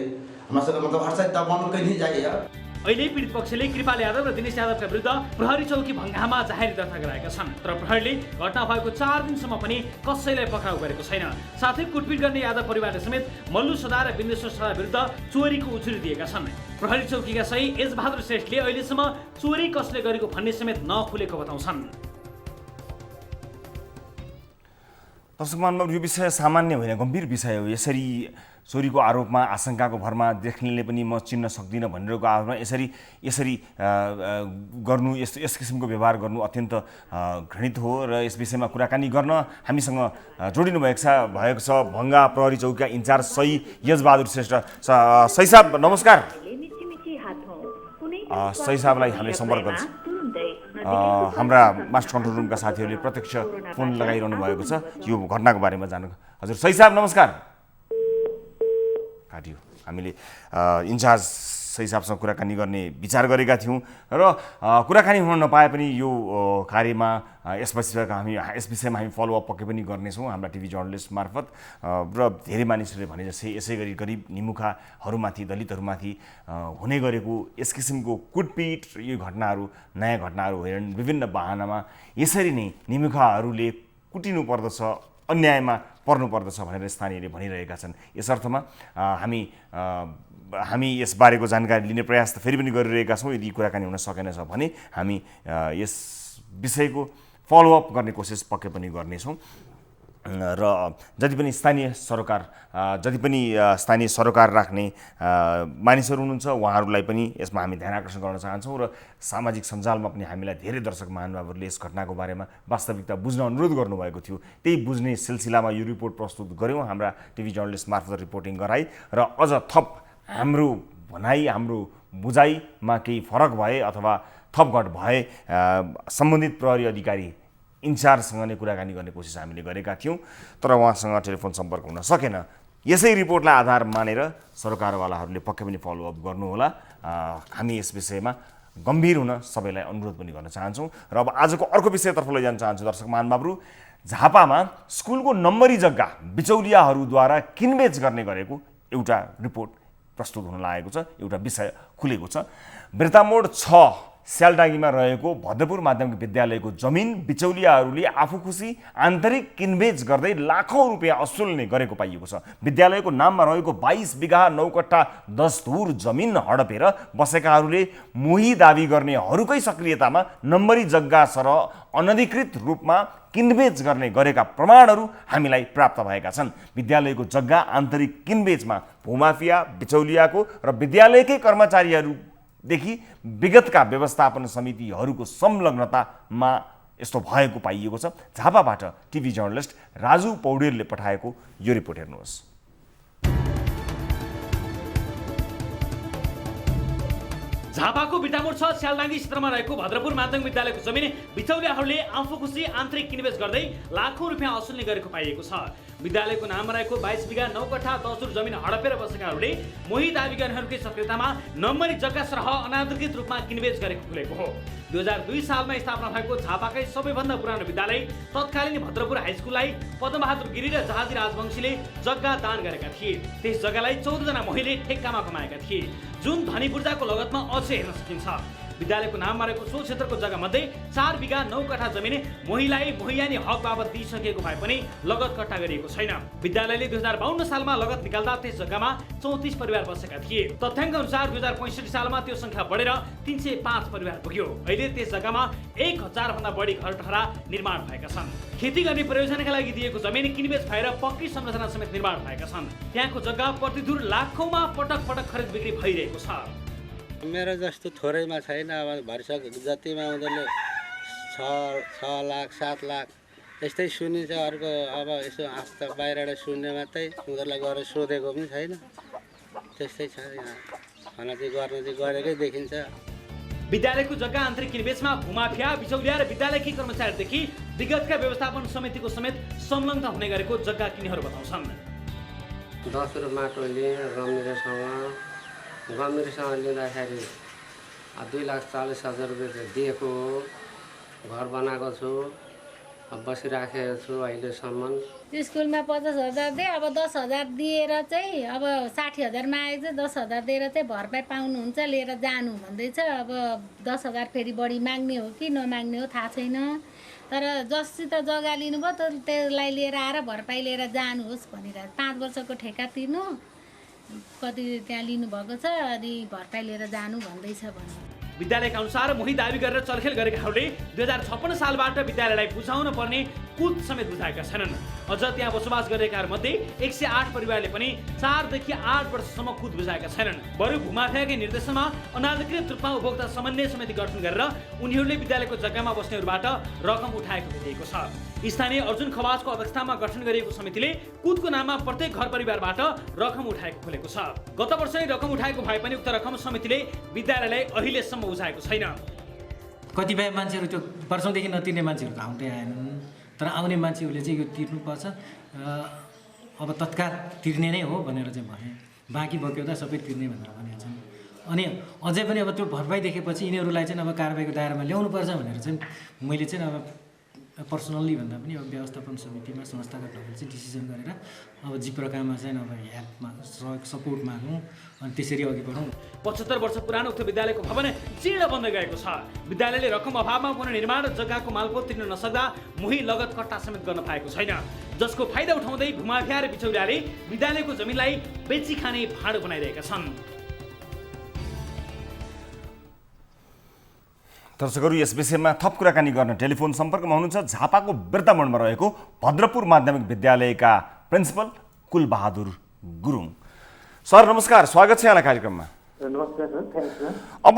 [SPEAKER 17] हमरा सब मतलब हर साइड दबान कहीं जाइए।
[SPEAKER 2] अहिले पीडित पक्षले कृपाल यादव र दिनेश यादवका विरुद्ध प्रहरी चौकी भङ्गामा जाहेरी दर्ता गराएका छन्। तर प्रहरीले घटना भएको 4 दिनसम्म पनि कसैलाई पक्राउ गरेको छैन। साथै कुटपिट गर्ने यादव परिवारले समेत मल्लु सदा र बिन्देश्वर सदा विरुद्ध चोरीको उजुरी दिएका छन्। प्रहरी चौकीका सही एजबहादुर श्रेष्ठले अहिलेसम्म चोरी कसले गरेको भन्ने समेत नखुलेको बताउँछन्।
[SPEAKER 1] दर्शक महानुभाव, यो विषय सामान्य होइन, गम्भीर विषय हो। यसरी चोरीको आरोपमा आशंकाको भरमा देखनेले पनि म चिन्न सक्दिनँ भनेरको आरोपमा यसरी गर्नु, यस किसिमको व्यवहार गर्नु अत्यन्त घृणित हो। र यस विषयमा कुराकानी गर्न हामीसँग जोडिनु भएको छ भङ्गा प्रहरी चौकीका इन्चार्ज सही यजबहादुर श्रेष्ठ। सही साहब नमस्कार। सही साहबलाई हामीले सम्पर्क गर्छ। हाम्रा मास्टर कन्ट्रोल रुमका साथीहरूले प्रत्यक्ष फोन लगाइरहनु भएको छ यो घटनाको बारेमा जान्नु। हजुर सही साहब नमस्कार। काटियो। हामीले इन्चार्ज सही साहबसँग कुराकानी गर्ने विचार गरेका थियौँ र कुराकानी हुन नपाए पनि यो कार्यमा यस विषयमा हामी फलोअप पक्कै पनि गर्नेछौँ हाम्रा टिभी जर्नलिस्ट मार्फत। र धेरै मानिसहरूले भने जस्तै यसै गरी गरिब निमुखाहरूमाथि दलितहरूमाथि हुने गरेको यस किसिमको कुटपिट यो घटनाहरू नयाँ घटनाहरू होइन, विभिन्न बहानामा यसरी नै निमुखाहरूले कुटिनु पर्दछ, अन्यायमा पर्नुपर्दछ भनेर स्थानीयले भनिरहेका छन्। यस अर्थमा हामी यसबारेको जानकारी लिने प्रयास त फेरि पनि गरिरहेका छौँ। यदि कुराकानी हुन सकेनछ भने हामी यस विषयको फलोअप गर्ने कोसिस पक्कै पनि गर्नेछौँ। र जति पनि स्थानीय सरोकार राख्ने मानिसहरू हुनुहुन्छ उहाँहरूलाई पनि यसमा हामी ध्यान आकर्षण गर्न चाहन्छौँ र सामाजिक सञ्जालमा पनि हामीलाई धेरै दर्शक महानुभावहरूले यस घटनाको बारेमा वास्तविकता बुझ्न अनुरोध गर्नुभएको थियो। त्यही बुझ्ने सिलसिलामा यो रिपोर्ट प्रस्तुत गऱ्यौँ हाम्रा टिभी जर्नलिस्ट मार्फत रिपोर्टिङ गराई र अझ थप हाम्रो भनाइ हाम्रो बुझाइमा केही फरक भए अथवा थपघट भए सम्बन्धित प्रहरी अधिकारी इन्चार्जसँग नै कुराकानी गर्ने कोसिस हामीले गरेका थियौँ, तर उहाँसँग टेलिफोन सम्पर्क हुन सकेन। यसै रिपोर्टलाई आधार मानेर सरकारवालाहरूले पक्कै पनि फलोअप गर्नुहोला। हामी यस विषयमा गम्भीर हुन सबैलाई अनुरोध पनि गर्न चाहन्छौँ। र अब आजको अर्को विषयतर्फ लैजान चाहन्छु दर्शक महानुभावहरू। झापामा स्कुलको नम्बरी जग्गा बिचौलियाहरूद्वारा किनबेच गर्ने गरेको एउटा रिपोर्ट प्रस्तुत हुन लागेको छ, एउटा विषय खुलेको छ। बिर्तामोड 6 स्यालडाँगीमा रहेको भद्रपुर माध्यमिक विद्यालयको जमिन बिचौलियाहरूले आफू खुसी आन्तरिक किनबेच गर्दै लाखौँ रुपियाँ असुल्ने गरेको पाइएको छ। विद्यालयको नाममा रहेको 22 बिघा 9 कट्टा 10 धुर जमिन हडपेर बसेकाहरूले मोही दाबी गर्नेहरूकै सक्रियतामा नम्बरी जग्गा सरह अनधिकृत रूपमा किनबेच गर्ने गरेका प्रमाणहरू हामीलाई प्राप्त भएका छन्। विद्यालयको जग्गा आन्तरिक किनबेचमा भूमाफिया, बिचौलियाको र विद्यालयकै कर्मचारीहरूदेखि विगतका व्यवस्थापन समितिहरूको संलग्नतामा यस्तो भएको पाइएको छ। झापाबाट टिभी जर्नलिस्ट राजु पौडेलले पठाएको यो रिपोर्ट हेर्नुहोस्।
[SPEAKER 2] झापाको बिटामोड 6 स्यालडाँगी क्षेत्रमा रहेको भद्रपुर माध्यमिक विद्यालयको जमिन बिचौलियाहरूले आफू खुसी आन्तरिक किनबेच गर्दै लाखौँ रुपियाँ असुल्ने गरेको पाइएको छ। विद्यालयको नाममा रहेको 22 बिघा 9 कट्ठा 10 धुर जमिन हडपेर बसेकाहरूले मोही दाबी गर्नेहरूकै सक्रियतामा नम्बरी जग्गा सरह अनाधिकृत रूपमा किनबेच गरेको खुलेको हो। 2002 सालमा स्थापना भएको झापाकै सबैभन्दा पुरानो विद्यालय तत्कालीन भद्रपुर हाइस्कुललाई पद्मबहादुर गिरी र जहाजी राजवंशीले जग्गा दान गरेका थिए। त्यस जग्गालाई 14 जना महिलाले ठेक्कामा कमाएका थिए, जुन धनी पूर्जाको लगतमा अझै हेर्न सकिन्छ। विद्यालयको नाममा रहेको सो क्षेत्रको जग्गा मध्ये 4 बिघा 9 कट्ठा जमिन मोहीलाई मोहियानी हक बाबत दिइसकेको भए पनि लगत कट्टा गरिएको छैन। विद्यालयले 2052 सालमा लगत निकाल्दा त्यस जग्गामा 34 परिवार बसेका थिए। तथ्याङ्क अनुसार 2065 सालमा त्यो संख्या बढेर 305 परिवार पुग्यो। अहिले त्यस जग्गामा 1000 भन्दा बढी घरटहरा निर्माण भएका छन्। खेती गर्ने प्रयोजनका लागि दिएको जमिन किनबेच भएर पक्की संरचना समेत निर्माण भएका छन्। त्यहाँको जग्गा प्रतिधुर लाखौँमा पटक पटक खरिद बिक्री भइरहेको छ।
[SPEAKER 18] मेरो जस्तो थोरैमा छैन, अब भरिसक जतिमा उनीहरूले 6 लाख 7 लाख यस्तै सुनिन्छ। अर्को अब यसो आस्था बाहिरबाट सुन्ने मात्रै, उनीहरूलाई गएर सोधेको पनि छैन। त्यस्तै छ यहाँ, खाना चाहिँ गर्न चाहिँ गरेकै देखिन्छ।
[SPEAKER 2] विद्यालयको जग्गा आन्तरिक किनबेचमा भूमाफिया, बिचौलिया र विद्यालयकी कर्मचारीदेखि विगतका व्यवस्थापन समितिको समेत संलग्न हुने गरेको जग्गा किन्नेहरू बताउँछन्।
[SPEAKER 18] 10 रुपियाँ माटो लिएँ गम्भीरसँग लिँदाखेरि 2,40,000 रुपियाँ दिएको हो। घर बनाएको छु, बसिराखेको छु अहिलेसम्म।
[SPEAKER 19] स्कुलमा 50,000 दिए, अब 10,000 दिएर चाहिँ अब 60,000 मागेको चाहिँ 10,000 दिएर चाहिँ भरपाई पाउनुहुन्छ, लिएर जानु भन्दैछ। अब 10,000 फेरि बढी माग्ने हो कि नमाग्ने हो थाहा छैन, तर जससित जग्गा लिनुभयो त्यसलाई लिएर आएर भरपाई लिएर जानुहोस् भनिरहेको। 5 वर्षको ठेक्का तिर्नु, कति त्यहाँ लिनुभएको छ, अनि भरपाई लिएर जानु भन्दैछ भने।
[SPEAKER 2] विद्यालयका अनुसार मोही दाबी गरेर चलखेल गरेकाहरूले 2056 सालबाट विद्यालयलाई बुझाउन पर्ने कुद समेत बुझाएका छैनन्। अझ त्यहाँ बसोबास गरेकाहरूमध्ये 108 परिवारले पनि 4 देखि 8 वर्षसम्म कुद बुझाएका छैनन्। बरु भूमाफियाकै निर्देशनमा अनाधिकृत रूपमा उपभोक्ता समन्वय समिति गठन गरेर उनीहरूले विद्यालयको जग्गामा बस्नेहरूबाट रकम उठाएको देखिएको छ। स्थानीय अर्जुन खवासको अध्यक्षतामा गठन गरिएको समितिले कुदको नाममा प्रत्येक घर परिवारबाट रकम उठाएको खुलेको छ। गत वर्ष नै रकम उठाएको भए पनि उक्त रकम समितिले विद्यालयलाई अहिलेसम्म बुझाएको छैन।
[SPEAKER 20] कतिपय मान्छेहरू त्यो वर्षौँदेखि नतिर्ने मान्छेहरू आउँदै आएनन्, तर आउने मान्छेहरूले चाहिँ यो तिर्नुपर्छ, अब तत्काल तिर्ने नै हो भनेर चाहिँ भने। बाँकी बोक्यो त सबै तिर्ने भनेर भनेको छन्। अनि अझै पनि अब त्यो भरपाई देखेपछि यिनीहरूलाई चाहिँ अब कारबाहीको दायरामा ल्याउनुपर्छ भनेर चाहिँ मैले चाहिँ अब पर्सनल्ली भन्दा पनि अब व्यवस्थापन समितिमा संस्थागत ढङ्गले चाहिँ डिसिजन गरेर अब जिप्रकामा चाहिँ अब हेल्पमा सपोर्ट मागौँ अनि त्यसरी अघि बढौँ।
[SPEAKER 2] 75 वर्ष पुरानो उक्त विद्यालयको भवन जीर्ण बन्दै गएको छ। विद्यालयले रकम अभावमा पुनर्निर्माण र जग्गाको मालपोत तिर्न नसक्दा मोही लगत कट्टा समेत गर्न पाएको छैन, जसको फाइदा उठाउँदै भूमाफिया र बिचौलियाले विद्यालयको जमिनलाई बेची खाने भाँडो बनाइरहेका छन्।
[SPEAKER 1] दर्शकहरू, यस विषयमा थप कुराकानी गर्न टेलिफोन सम्पर्कमा हुनुहुन्छ झापाको बिर्तामोडमा रहेको भद्रपुर माध्यमिक विद्यालयका प्रिन्सिपल कुलबहादुर गुरुङ। सर नमस्कार, स्वागत छ यहाँलाई कार्यक्रममा।
[SPEAKER 21] नमस्कार सर, थ्याङ्क्स सर।
[SPEAKER 1] अब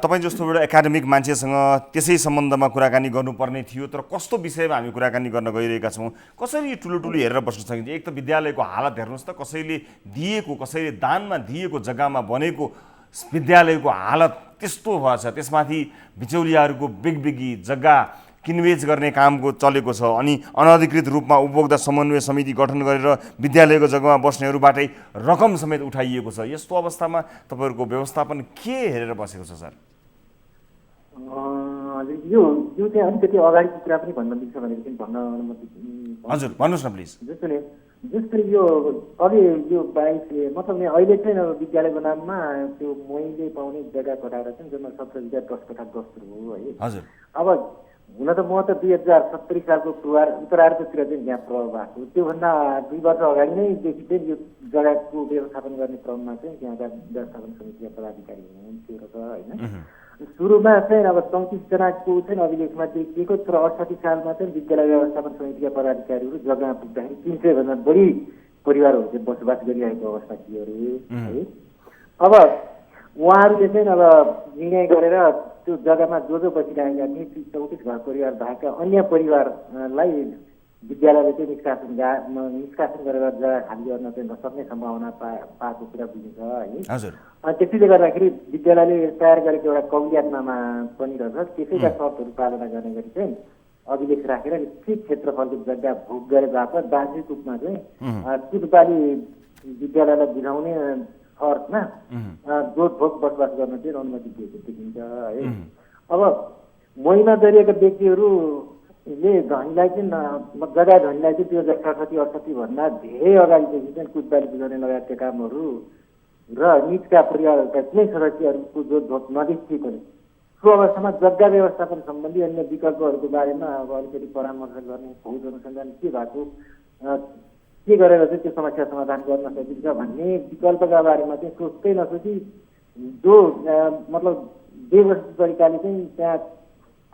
[SPEAKER 1] तपाईँ जस्तो एउटा एकाडेमिक मान्छेसँग त्यसै सम्बन्धमा कुराकानी गर्नुपर्ने थियो, तर कस्तो विषयमा हामी कुराकानी गर्न गइरहेका छौँ, कसरी ठुलो हेरेर बस्न सकिन्छ? एक त विद्यालयको हालत हेर्नुहोस् त, कसैले दिएको, कसैले दानमा दिएको जग्गामा बनेको विद्यालयको हालत त्यस्तो भएछ। त्यसमाथि बिचौलियाहरूको बिगबिगी जग्गा किनबेच गर्ने कामको चलेको छ अनि अनधिकृत रूपमा उपभोक्ता समन्वय समिति गठन गरेर विद्यालयको जग्गामा बस्नेहरूबाटै रकम समेत उठाइएको छ। यस्तो अवस्थामा तपाईँहरूको व्यवस्थापन के हेरेर बसेको छ सर?
[SPEAKER 21] हजुर यो चाहिँ अलिकति अगाडिको कुरा पनि भन्न मिल्छ भनेर चाहिँ भन्न अनुमति।
[SPEAKER 1] हजुर भन्नुहोस् न प्लिज।
[SPEAKER 21] जस्तै यो अघि यो 22 मतलब अहिले चाहिँ विद्यालयको नाममा त्यो मैले पाउने जग्गा घटाएर चाहिँ जम्मा 17,010 कठा दस्तुर हो है।
[SPEAKER 1] हजुर
[SPEAKER 21] अब हुन त म त 2070 सालको उत्तरार्धतिर चाहिँ यहाँ प्रभाव भएको त्योभन्दा 2 वर्ष अगाडि नैदेखि चाहिँ यो जग्गाको व्यवस्थापन गर्ने क्रममा चाहिँ त्यहाँका व्यवस्थापन समितिका पदाधिकारी हुनुहुन्थ्यो र होइन। सुरुमा चाहिँ अब 34 जनाको चाहिँ अभिलेखमा देखिएको तर 68 सालमा चाहिँ विद्यालय व्यवस्थापन समितिका पदाधिकारीहरू जग्गामा पुग्दाखेरि 300 भन्दा बढी परिवारहरू चाहिँ बसोबास गरिरहेको अवस्था थियो अरे है। अब उहाँहरूले चाहिँ अब निर्णय गरेर त्यो जग्गामा जो बसिरहेका थिए 34 घर परिवार भएका अन्य परिवारलाई विद्यालयले चाहिँ निष्कासन गरेर जग्गा खाली गर्न चाहिँ नसक्ने सम्भावना पाएको कुरा बुझिन्छ है।
[SPEAKER 1] हजुर।
[SPEAKER 21] त्यसैले गर्दाखेरि विद्यालयले तयार गरेको एउटा कौलियातनामा पनि रहेछ त्यसैका शर्तहरू पालना गर्ने गरी चाहिँ अभिलेख राखेर स्थित क्षेत्रफलको जग्गा भोग गरे बापत वार्षिक रूपमा चाहिँ पुतपाली विद्यालयलाई बुझाउने अर्थमा जोडभोग बसोबास गर्न चाहिँ अनुमति दिएको देखिन्छ है। अब महिना गरिएका व्यक्तिहरूले धनीलाई चाहिँ जग्गा धनीलाई चाहिँ 2067-68 भन्दा धेरै अगाडिदेखि चाहिँ कुदबाली बुझाउने लगायतका कामहरू र निजका परिवारका कुनै सदस्यहरूको जोडभोग नदेखिएकोले सो अवस्थामा जग्गा व्यवस्थापन सम्बन्धी अन्य विकल्पहरूको बारेमा अब अलिकति परामर्श गर्ने खोज अनुसन्धान के भएको के गरेर चाहिँ त्यो समस्या समाधान गर्न सकिन्छ भन्ने विकल्पका बारेमा चाहिँ सोच्दै नसोची जो मतलब व्यवस्थित तरिकाले चाहिँ त्यहाँ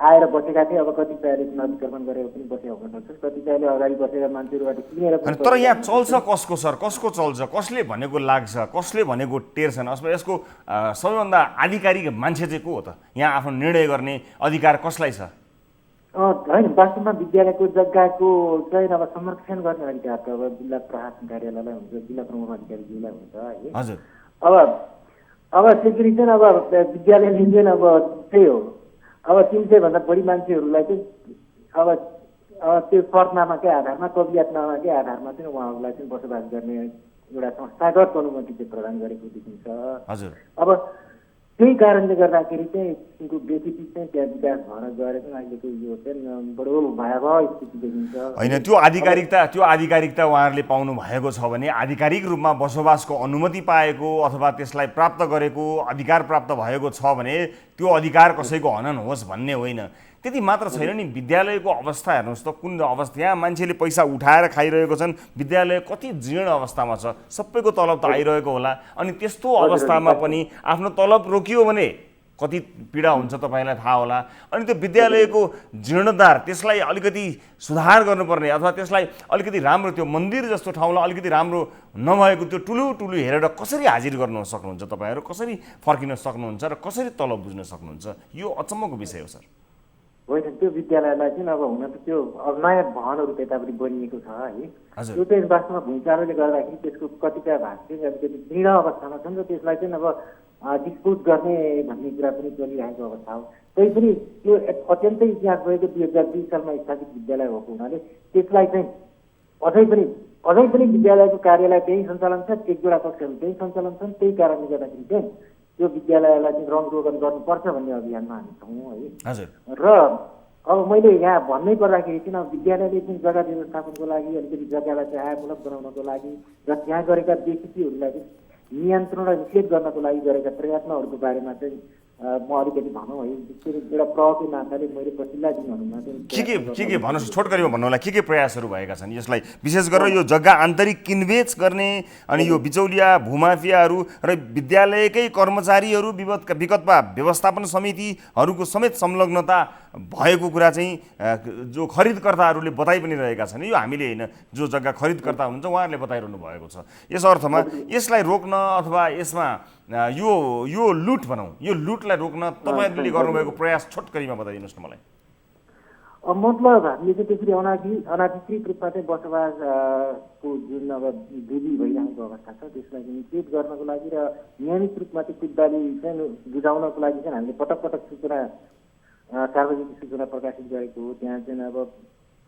[SPEAKER 21] आएर बसेका थिए अब कतिपयले अतिक्रमण गरेर पनि बसेका हुन सक्छ कतिपयले अगाडि बसेका मान्छेहरूबाट किनेर।
[SPEAKER 1] तर यहाँ चल्छ कसको सर? कसको चल्छ? कसले भनेको लाग्छ? कसले भनेको टेर्छन्? अथवा यसको सबैभन्दा आधिकारिक मान्छे चाहिँ को हो त? यहाँ आफ्नो निर्णय गर्ने अधिकार कसलाई छ?
[SPEAKER 21] होइन वास्तवमा विद्यालयको जग्गाको चाहिँ अब संरक्षण गर्ने अधिकार त अब जिल्ला प्रशासन कार्यालयलाई हुन्छ, जिल्ला प्रमुख अधिकारीज्यूलाई हुन्छ है।
[SPEAKER 1] हजुर।
[SPEAKER 21] अब त्यसरी चाहिँ अब विद्यालयले चाहिँ अब त्यही हो अब 300 भन्दा बढी मान्छेहरूलाई चाहिँ अब त्यो शर्तनामाकै आधारमा कवियतनामाकै आधारमा चाहिँ उहाँहरूलाई चाहिँ बसोबास गर्ने एउटा संस्थागत अनुमति चाहिँ प्रदान गरेको देखिन्छ।
[SPEAKER 1] हजुर।
[SPEAKER 21] अब त्यही कारणले गर्दाखेरि चाहिँ यसको व्यक्ति चाहिँ त्यहाँ विकास भएर गएर चाहिँ अहिलेको यो चाहिँ बडो भयावह स्थिति देखिन्छ।
[SPEAKER 1] होइन त्यो आधिकारिकता उहाँहरूले पाउनु भएको छ भने आधिकारिक रूपमा बसोबासको अनुमति पाएको अथवा त्यसलाई प्राप्त गरेको अधिकार प्राप्त भएको छ भने त्यो अधिकार कसैको हनन होस् भन्ने होइन। त्यति मात्र छैन नि, विद्यालयको अवस्था हेर्नुहोस् त कुन अवस्था। यहाँ मान्छेले पैसा उठाएर खाइरहेको छन्, विद्यालय कति जीर्ण अवस्थामा छ, सबैको तलब त आइरहेको होला। अनि त्यस्तो अवस्थामा पनि आफ्नो तलब रोकियो भने कति पीडा हुन्छ तपाईँलाई थाहा होला। अनि त्यो विद्यालयको जीर्णोद्धार त्यसलाई अलिकति सुधार गर्नुपर्ने अथवा त्यसलाई अलिकति राम्रो त्यो मन्दिर जस्तो ठाउँलाई अलिकति राम्रो नभएको त्यो ठुलो हेरेर कसरी हाजिर गर्न सक्नुहुन्छ तपाईँहरू? कसरी फर्किन सक्नुहुन्छ र कसरी तलब बुझ्न सक्नुहुन्छ? यो अचम्मको विषय हो सर।
[SPEAKER 21] होइन त्यो विद्यालयलाई चाहिँ अब हुन त त्यो अब नयाँ भवनहरू त्यतापट्टि बनिएको छ है।
[SPEAKER 1] हजुर।
[SPEAKER 21] त्यो चाहिँ वास्तवमा भूइँचालोले गर्दाखेरि त्यसको कतिपय भाग चाहिँ अलिकति दृढ अवस्थामा छन् र त्यसलाई चाहिँ अब डिस्पोज गर्ने भन्ने कुरा पनि चलिरहेको अवस्था हो। तै पनि त्यो अत्यन्तै इतिहास भएको 2020 सालमा स्थापित विद्यालय भएको हुनाले त्यसलाई चाहिँ अझै पनि विद्यालयको कार्यालय त्यही सञ्चालन छ, एक जोडा कक्षहरू त्यही सञ्चालन छन्। त्यही कारणले गर्दाखेरि चाहिँ त्यो विद्यालयलाई चाहिँ रङरोगन गर्नुपर्छ भन्ने अभियानमा हामी छौँ है।
[SPEAKER 1] हजुर।
[SPEAKER 21] र अब मैले यहाँ भन्नै पर्दाखेरि चाहिँ विद्यालयले चाहिँ जग्गा व्यवस्थापनको लागि अलिकति जग्गालाई चाहिँ आयमूलक बनाउनको लागि र त्यहाँ गरेका व्यक्तिहरूलाई चाहिँ नियन्त्रण र निषेध गर्नको लागि गरेका प्रयत्नहरूको बारेमा चाहिँ म अलिकति भनौँ है। एउटा प्रवक्ता नाताले मैले पछिल्ला दिनहरूमा चाहिँ
[SPEAKER 1] के भन्नुहोस् छोटकरीमा भन्नु होला के प्रयासहरू भएका छन् यसलाई विशेष गरेर यो जग्गा आन्तरिक किनबेच गर्ने अनि यो बिचौलिया भूमाफियाहरू र विद्यालयकै कर्मचारीहरू विगतमा व्यवस्थापन समितिहरूको समेत संलग्नता भएको कुरा चाहिँ जो खरिदकर्ताहरूले बताइ पनि रहेका छन्। यो हामीले होइन, जो जग्गा खरिदकर्ता हुनुहुन्छ उहाँहरूले बताइरहनु भएको छ। यस अर्थमा यसलाई रोक्न अथवा यसमा यो लुट भनौँ, यो लुटलाई रोक्न तपाईँहरूले गर्नुभएको प्रयास छोटकरीमा बताइदिनुहोस् न मलाई।
[SPEAKER 21] मतलब हामीले चाहिँ त्यसरी अनाधिकृत रूपमा चाहिँ बसोबासको जुन अब वृद्धि भइरहेको अवस्था छ त्यसलाई चाहिँ निषेध गर्नको लागि र नियमित रूपमा चाहिँ कुदबाली चाहिँ बुझाउनको लागि चाहिँ हामीले पटक सूचना सार्वजनिक सूचना प्रकाशित गरेको हो। त्यहाँ चाहिँ अब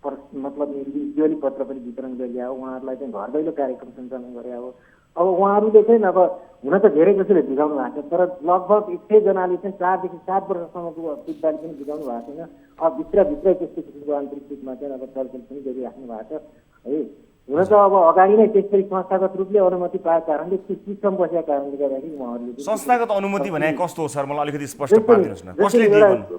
[SPEAKER 21] मतलब ज्योली पत्र पनि वितरण गरिया हो, उहाँहरूलाई चाहिँ घर दैलो कार्यक्रम सञ्चालन गरे हो। अब उहाँहरूले चाहिँ अब हुन त धेरै जसोले बुझाउनु भएको छ, तर लगभग 100 जनाले चाहिँ 4 देखि 7 वर्षसम्मको विद्यार्थी पनि बुझाउनु भएको छैन। अब भित्रभित्रै त्यस्तो किसिमको आन्तरिक रूपमा चाहिँ अब चलचल पनि गरिराख्नु भएको छ है। हुन त अब अगाडि नै त्यसरी संस्थागत रूपले अनुमति पाएको कारणले त्यो सिस्टम बसेका कारणले गर्दाखेरि उहाँहरूले
[SPEAKER 1] संस्थागत अनुमति भने कस्तो हो सर, मलाई अलिकति स्पष्ट पारिदिनुहोस् न, कसले दिएको?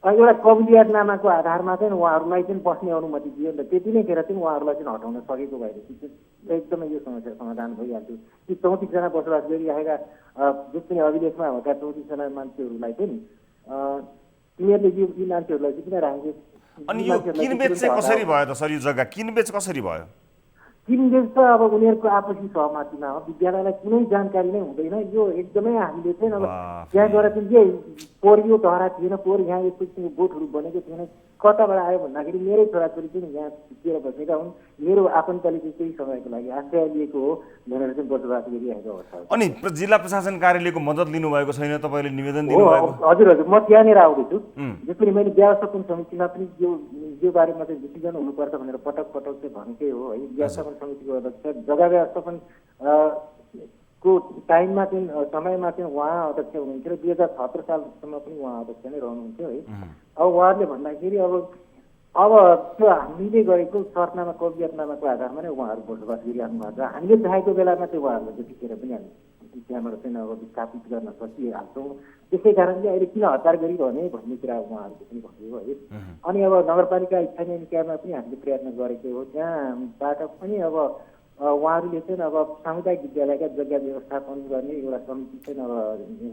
[SPEAKER 21] एउटा कबुलियत नामाको आधारमा चाहिँ उहाँहरूलाई चाहिँ बस्ने अनुमति दियो नि त, त्यति नै खेर चाहिँ उहाँहरूलाई चाहिँ हटाउन सकेको भएदेखि चाहिँ एकदमै यो समस्या समाधान भइहाल्थ्यो। ती 34 जना बसोबास गरिरहेका जुन पनि अभिलेखमा भएका 34 जना मान्छेहरूलाई चाहिँ तिनीहरूले यी मान्छेहरूलाई चाहिँ किन राखेको?
[SPEAKER 1] अनि यो किनबेच चाहिँ कसरी भयो त सर? यो जग्गा किनबेच कसरी भयो?
[SPEAKER 21] किनबेच त अब उनीहरूको आपसी सहमतिमा हो, विद्यालयलाई कुनै जानकारी नै हुँदैन। यो एकदमै हामीले चाहिँ अब त्यहाँ गएर चाहिँ के पोहोर यो धरा थिएन, पोहोर यहाँ यस्तो किसिमको गोठहरू बनेको थिएन, कताबाट आयो भन्दाखेरि मेरै छोराछोरी चाहिँ यहाँ टिकेर बसेका हुन्, मेरो आफन्तले चाहिँ केही समयको लागि आश्रय लिएको हो भनेर चाहिँ बसोबास गरिरहेको अवस्था।
[SPEAKER 1] अनि जिल्ला प्रशासन कार्यालयको मद्दत लिनुभएको छैन? तपाईँले निवेदन दिनुभएको?
[SPEAKER 21] हजुर हजुर, म त्यहाँनिर आउँदैछु। जसरी मैले व्यवस्थापन समितिमा पनि यो बारेमा चाहिँ डिसिजन हुनुपर्छ भनेर पटक पटक चाहिँ भनेकै हो है। व्यवस्थापन समितिको अध्यक्ष, जग्गा व्यवस्थापन को टाइममा चाहिँ समयमा चाहिँ उहाँ अध्यक्ष हुनुहुन्थ्यो र 2017 सालसम्म पनि उहाँ अध्यक्ष नै रहनुहुन्थ्यो है। अब उहाँहरूले भन्दाखेरि अब त्यो हामीले गरेको शर्तनामा कबुलियतनामाको आधारमा नै उहाँहरू बसोबास गरिराख्नु भएको छ। हामीले चाहेको बेलामा चाहिँ उहाँहरूलाई त्यतिखेर पनि हामी त्यहाँबाट चाहिँ अब विस्थापित गर्न सकिहाल्छौँ। त्यसै कारणले अहिले किन हतार गरिरहने भन्ने कुरा उहाँहरूको पनि भयो है। अनि अब नगरपालिका स्थानीय निकायमा पनि हामीले प्रयत्न गरेको हो, त्यहाँबाट पनि अब उहाँहरूले चाहिँ अब सामुदायिक विद्यालयका जग्गा व्यवस्थापन गर्ने एउटा समिति चाहिँ अब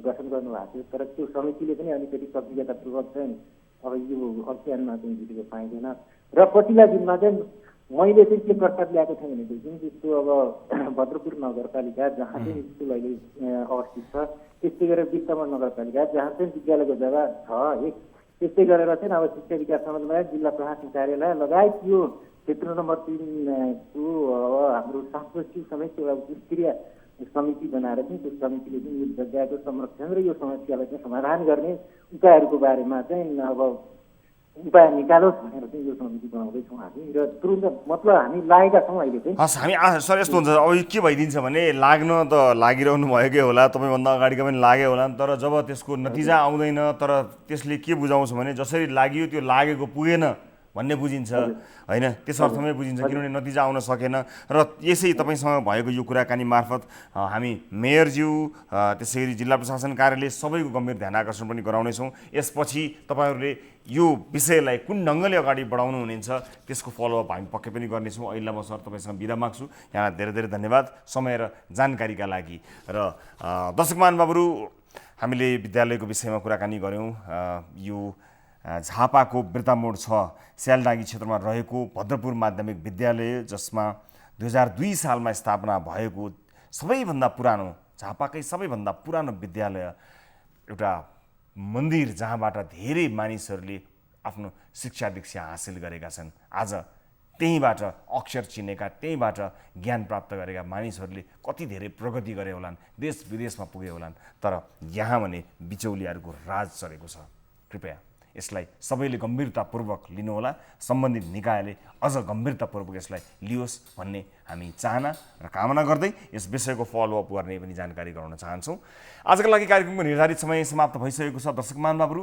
[SPEAKER 21] गठन गर्नुभएको थियो, तर त्यो समितिले पनि अलिकति सक्रियतापूर्वक चाहिँ अब यो अभियानमा चाहिँ जुटेको पाइँदैन। र पछिल्ला दिनमा चाहिँ मैले चाहिँ के प्रस्ताव ल्याएको थिएँ भनेदेखि जस्तो अब भद्रपुर नगरपालिका जहाँ चाहिँ स्कुल अहिले अवस्थित छ, त्यस्तै गरेर विश्वमा नगरपालिका जहाँ चाहिँ विद्यालयको जग्गा छ है, त्यस्तै गरेर चाहिँ अब शिक्षा विकास समन्वय, जिल्ला प्रशासन कार्यालय लगायत यो क्षेत्र नम्बर 3 को हाम्रो सांस्कृतिक समेत एउटा स्तरीय समिति बनाएर चाहिँ त्यो समितिले चाहिँ यो जग्गाको संरक्षण र यो समस्यालाई चाहिँ समाधान गर्ने उपायहरूको बारेमा चाहिँ अब उपाय निकालोस् भनेर चाहिँ यो समिति बनाउँदैछौँ हामी। र तुरुन्त मतलब हामी लागेका छौँ अहिले चाहिँ।
[SPEAKER 1] हस्, हामी सर यस्तो हुन्छ, अब के भइदिन्छ भने लाग्न त लागिरहनु भएकै होला, तपाईँभन्दा अगाडिका पनि लाग्यो होला, तर जब त्यसको नतिजा आउँदैन, तर त्यसले के बुझाउँछ भने जसरी लाग्यो त्यो लागेको पुगेन भन्ने बुझिन्छ होइन, त्यस अर्थमै बुझिन्छ, किनभने नतिजा आउन सकेन। र यसै तपाईँसँग भएको यो कुराकानी मार्फत हामी मेयरज्यू, त्यसै गरी जिल्ला प्रशासन कार्यालय सबैको गम्भीर ध्यान आकर्षण पनि गराउनेछौँ। यसपछि तपाईँहरूले यो विषयलाई कुन ढङ्गले अगाडि बढाउनु हुनेछ त्यसको फलोअप हामी पक्कै पनि गर्नेछौँ। अहिले म सर तपाईँसँग बिदा माग्छु, यहाँलाई धेरै धेरै धन्यवाद समय र जानकारीका लागि। र दर्शक महानुभावहरू, हामीले विद्यालयको विषयमा कुराकानी गऱ्यौँ। यो झापाको बिर्तामोड 6 स्यालडाँगी क्षेत्रमा रहेको भद्रपुर माध्यमिक विद्यालय, जसमा 2002 सालमा स्थापना भएको सबैभन्दा पुरानो, झापाकै सबैभन्दा पुरानो विद्यालय, एउटा मन्दिर जहाँबाट धेरै मानिसहरूले आफ्नो शिक्षा दीक्षा हासिल गरेका छन्। आज त्यहीँबाट अक्षर चिनेका, त्यहीँबाट ज्ञान प्राप्त गरेका मानिसहरूले कति धेरै प्रगति गरे होलान्, देश विदेशमा पुगे होलान्, तर यहाँ भने बिचौलियाहरूको राज चलेको छ। कृपया यसलाई सबैले गम्भीरतापूर्वक लिनुहोला, सम्बन्धित निकायले अझ गम्भीरतापूर्वक यसलाई लियोस् भन्ने हामी चाहना र कामना गर्दै यस विषयको फलोअप गर्ने पनि जानकारी गराउन चाहन्छौँ। आजका लागि कार्यक्रमको निर्धारित समय समाप्त भइसकेको छ। दर्शक महानुभावहरू,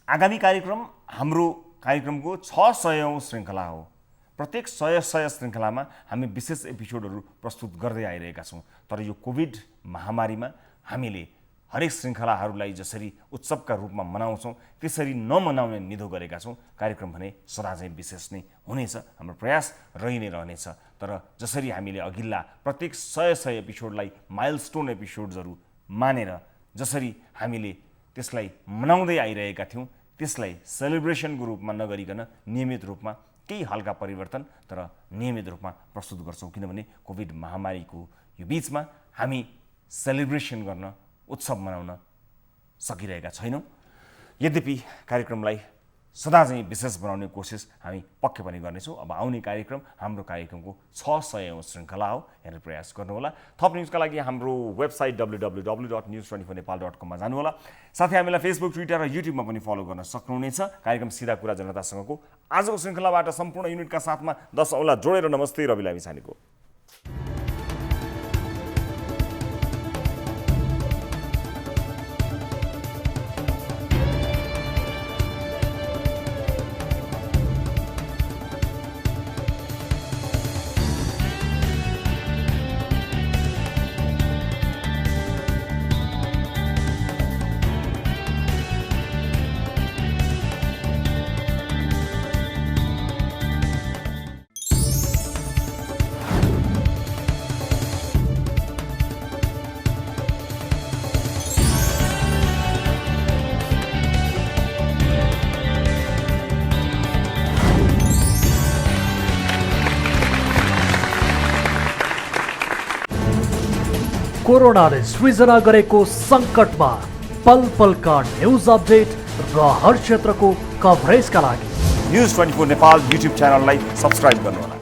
[SPEAKER 1] आगामी कार्यक्रम हाम्रो कार्यक्रमको 600औं श्रृङ्खला हो। प्रत्येक 100 श्रृङ्खलामा हामी विशेष एपिसोडहरू प्रस्तुत गर्दै आइरहेका छौँ, तर यो कोभिड महामारीमा हामीले हरेक श्रृङ्खलाहरूलाई जसरी उत्सवका रूपमा मनाउँछौँ त्यसरी नमनाउने निधो गरेका छौँ। कार्यक्रम भने सदा चाहिँ विशेष नै हुनेछ, हाम्रो प्रयास रहि नै रहनेछ। तर जसरी हामीले अघिल्ला प्रत्येक 100 एपिसोडलाई माइलस्टोन एपिसोड्सहरू मानेर जसरी हामीले त्यसलाई मनाउँदै आइरहेका थियौँ, त्यसलाई सेलिब्रेसनको रूपमा नगरिकन नियमित रूपमा केही हल्का परिवर्तन तर नियमित रूपमा प्रस्तुत गर्छौँ। किनभने कोभिड महामारीको यो बिचमा हामी सेलिब्रेसन गर्न, उत्सव मनाउन सकिरहेका छैनौँ। यद्यपि कार्यक्रमलाई सदा चाहिँ विशेष बनाउने कोसिस हामी पक्कै पनि गर्नेछौँ। अब आउने कार्यक्रम हाम्रो कार्यक्रमको 600औं श्रृङ्खला हो, हेर्ने प्रयास गर्नुहोला। थप न्युजका लागि हाम्रो वेबसाइट www.news24nepal.com मा जानुहोला। साथै हामीलाई फेसबुक, ट्विटर र युट्युबमा पनि फलो गर्न सक्नुहुनेछ। कार्यक्रम सिधा कुरा जनतासँगको आजको श्रृङ्खलाबाट सम्पूर्ण युनिटका साथमा 10 औँला जोडेर नमस्ते रवि लामिछानेको।
[SPEAKER 3] कोरोनाले सृजना गरेको सङ्कटमा पल पलका न्युज अपडेट र हर क्षेत्रको कभरेजका लागि
[SPEAKER 1] न्युज 24 नेपाल युट्युब च्यानललाई सब्स्क्राइब गर्नुहोला।